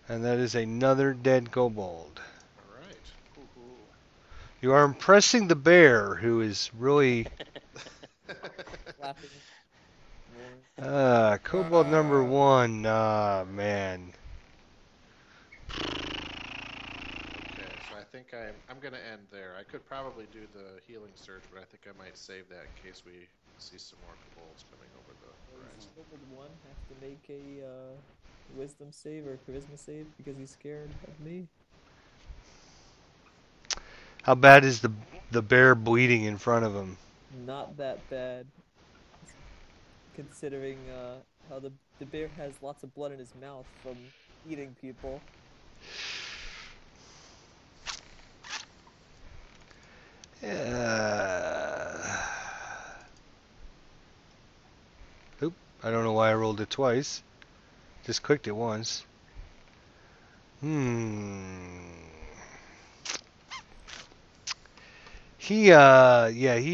Speaker 4: All
Speaker 1: And that is another dead kobold.
Speaker 4: right.
Speaker 1: You are impressing the bear, who is really...
Speaker 5: Laughing.
Speaker 1: Kobold number 1. Ah, man.
Speaker 4: Okay, so I think I'm going to end there. I could probably do the healing surge, but I think I might save that in case we see some more kobolds coming over the horizon.
Speaker 5: Kobold 1 have to make a wisdom save or charisma save because he's scared of me?
Speaker 1: How bad is the bear bleeding in front of him?
Speaker 5: Not that bad. Considering how the bear has lots of blood in his mouth from eating people.
Speaker 1: Oop, I don't know why I rolled it twice. Just clicked it once. He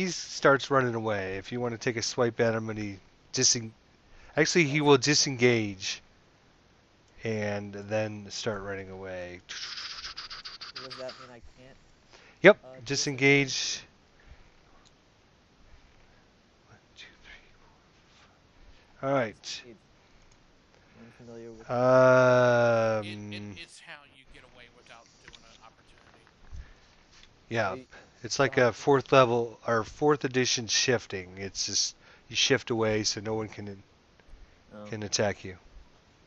Speaker 1: starts running away. If you want to take a swipe at him and actually he will disengage and then start running away.
Speaker 5: Does that mean I can't?
Speaker 1: Yep,
Speaker 5: Disengage?
Speaker 1: disengage. 1, 2, 3, 4, 5. All right.
Speaker 5: I'm familiar with
Speaker 3: It's how you get away without doing an opportunity.
Speaker 1: Yeah,
Speaker 5: Wait,
Speaker 1: it's
Speaker 5: so
Speaker 1: like
Speaker 5: how
Speaker 1: a
Speaker 5: does it-
Speaker 1: fourth level or fourth edition shifting. It's just you shift away so no one
Speaker 5: Oh.
Speaker 1: can attack you.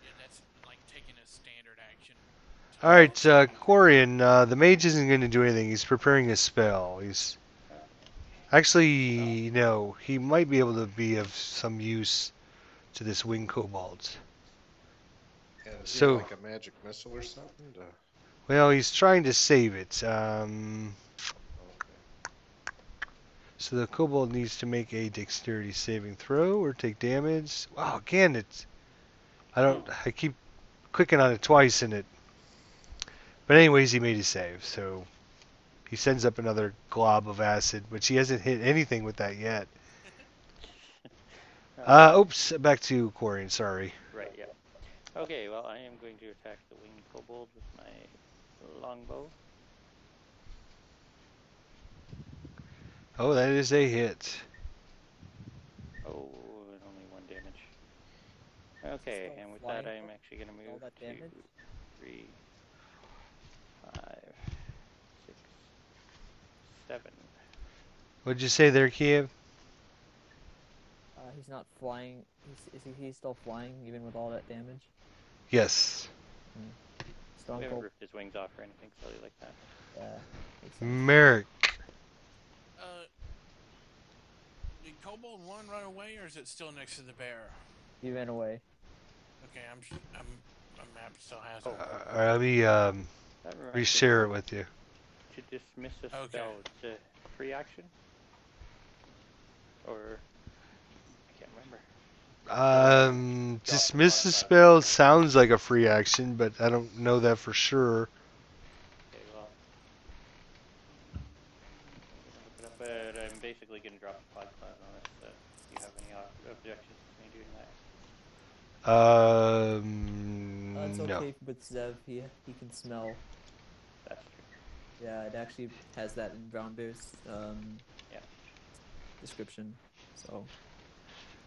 Speaker 3: Yeah, that's like taking a standard action.
Speaker 1: All right, Quarian, the mage isn't going to do anything. He's preparing a spell. He's actually no, he might be able to be of some use to this winged kobold.
Speaker 4: And is he
Speaker 1: So,
Speaker 4: like a magic missile or something?
Speaker 1: well, he's trying to save it.
Speaker 4: Okay.
Speaker 1: So the kobold needs to make a dexterity saving throw or take damage. Wow, again, I keep clicking on it twice and it. But anyways, he made his save, so he sends up another glob of acid, which he hasn't hit anything with that yet. Oops, back to Quarian, sorry.
Speaker 2: Right, yeah. Okay, well, I am going to attack the winged kobold with my longbow.
Speaker 1: Oh, that is a hit.
Speaker 2: Oh, and only 1 damage. Okay,
Speaker 5: Still
Speaker 2: and with
Speaker 5: flying
Speaker 2: that, I am
Speaker 5: for
Speaker 2: actually going to
Speaker 5: all
Speaker 2: move
Speaker 5: that
Speaker 2: to
Speaker 5: damage?
Speaker 2: 3, 5, 6, 7.
Speaker 1: What'd you say there, Kiev?
Speaker 5: He's not flying. He's still flying even with all that damage?
Speaker 1: Yes.
Speaker 5: Strong
Speaker 2: We haven't
Speaker 5: cold.
Speaker 2: ripped his wings off or anything silly like that.
Speaker 5: Yeah, makes sense.
Speaker 1: Merrick.
Speaker 3: Did Kobold 1 run away, or is it still next to the bear?
Speaker 5: He ran away.
Speaker 3: Okay, my map still has it.
Speaker 1: Let me
Speaker 2: That reminds me,
Speaker 1: reshare it with you.
Speaker 2: to dismiss a
Speaker 3: Okay.
Speaker 2: spell, it's a free action? Or, I can't remember.
Speaker 1: Dismiss the spell sounds like a free action, but I don't know that for sure.
Speaker 2: Okay, well, I'm going to look it up, but I'm basically going to drop the pod cloud on it, so if you have any objections to me doing that.
Speaker 5: It's
Speaker 1: No.
Speaker 5: okay with Zev. He can smell.
Speaker 2: That's true.
Speaker 5: Yeah, it actually has that in Brown Bear's
Speaker 2: Yeah.
Speaker 5: description. So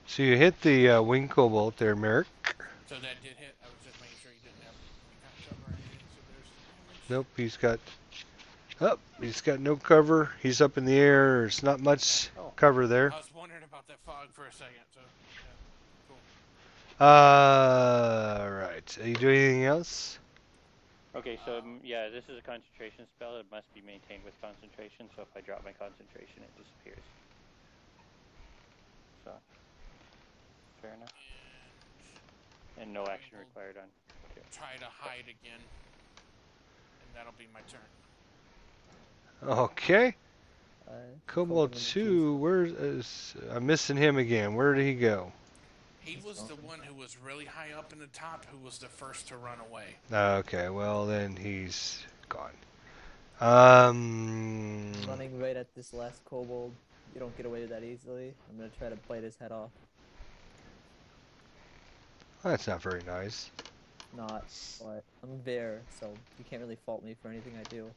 Speaker 1: So you hit the wing kobold there, Merrick.
Speaker 3: So that did hit. I was just making sure he didn't have any kind of cover or anything. So there's the damage.
Speaker 1: Nope, he's got no cover. He's up in the air. There's not much cover there.
Speaker 3: I was wondering about that fog for a second. So yeah, cool.
Speaker 1: Right. Are you doing anything else?
Speaker 2: Okay, so yeah, this is a concentration spell. It must be maintained with concentration, so if I drop my concentration, it disappears. So, fair enough. And no action required on.
Speaker 3: Try to hide again, and that'll be my turn.
Speaker 1: Okay.
Speaker 5: Kobold
Speaker 1: Kobold 2, I'm missing him again. Where did he go?
Speaker 3: He was the one who was really high up in the top, who was the first to run away.
Speaker 1: Okay, well then he's gone.
Speaker 5: running right at this last kobold. You don't get away that easily. I'm gonna try to bite his head off.
Speaker 1: That's not very nice.
Speaker 5: Not, but I'm a bear, so you can't really fault me for anything I do.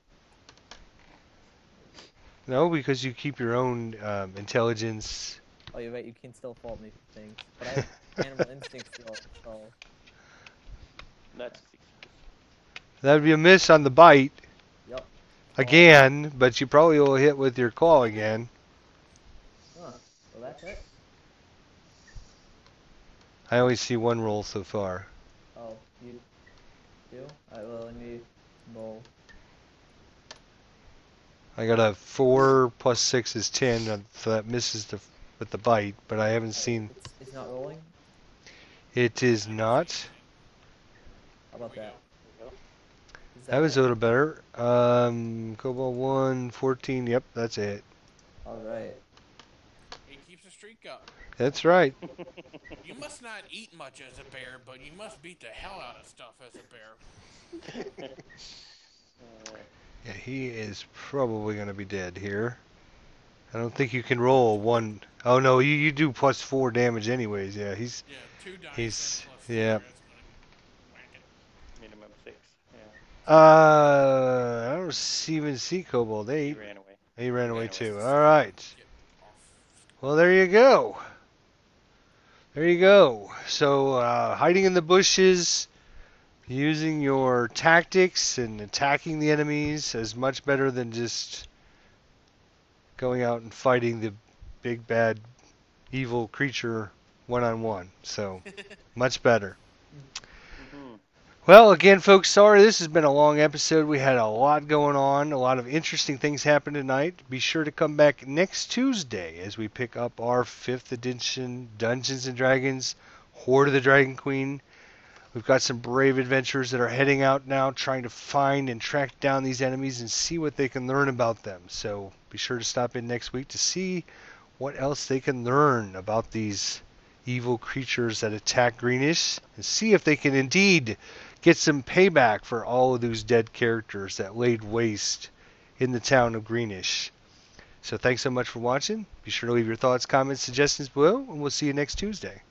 Speaker 1: No, because you keep your own intelligence.
Speaker 5: Oh, you're right. You can still fault me for things, but I have animal instinct still. So
Speaker 2: That's
Speaker 1: That'd be a miss on the bite.
Speaker 5: yep.
Speaker 1: Again, but you probably will hit with your claw again.
Speaker 5: Huh. Well, that's it.
Speaker 1: I only see one roll so far.
Speaker 5: Oh, you do? Alright, well, let me roll.
Speaker 1: I got a 4 plus 6 is 10, so that misses with the bite, but I haven't seen.
Speaker 5: It's not rolling?
Speaker 1: It is not.
Speaker 5: How about that? Is
Speaker 1: That was
Speaker 5: it?
Speaker 1: a little better. Cobalt 1, 14. Yep, that's it.
Speaker 5: All right.
Speaker 3: He keeps the streak up.
Speaker 1: That's right.
Speaker 3: You must not eat much as a bear, but you must beat the hell out of stuff as a bear.
Speaker 1: Yeah, he is probably going to be dead here. I don't think you can roll a 1. Oh, no, you do plus 4 damage anyways. Yeah,
Speaker 3: Yeah, 2 dice and
Speaker 1: he's,
Speaker 3: plus 4.
Speaker 1: yeah.
Speaker 3: That's gonna whack it.
Speaker 2: Minimum 6. Yeah.
Speaker 1: I don't even see Cobalt
Speaker 2: He
Speaker 1: 8.
Speaker 2: ran away.
Speaker 1: He ran away
Speaker 2: Ran away.
Speaker 1: too. All right.
Speaker 3: Get off.
Speaker 1: Well, there you go. There you go. So, hiding in the bushes, using your tactics and attacking the enemies is much better than just going out and fighting the big bad evil creature one-on-one. So, much better.
Speaker 2: Mm-hmm.
Speaker 1: Well, again, folks, sorry this has been a long episode. We had a lot going on, a lot of interesting things happened tonight. Be sure to come back next Tuesday as we pick up our 5th edition Dungeons & Dragons Horde of the Dragon Queen. We've got some brave adventurers that are heading out now trying to find and track down these enemies and see what they can learn about them. So be sure to stop in next week to see what else they can learn about these evil creatures that attack Greenest and see if they can indeed get some payback for all of those dead characters that laid waste in the town of Greenest. So thanks so much for watching. Be sure to leave your thoughts, comments, suggestions below, and we'll see you next Tuesday.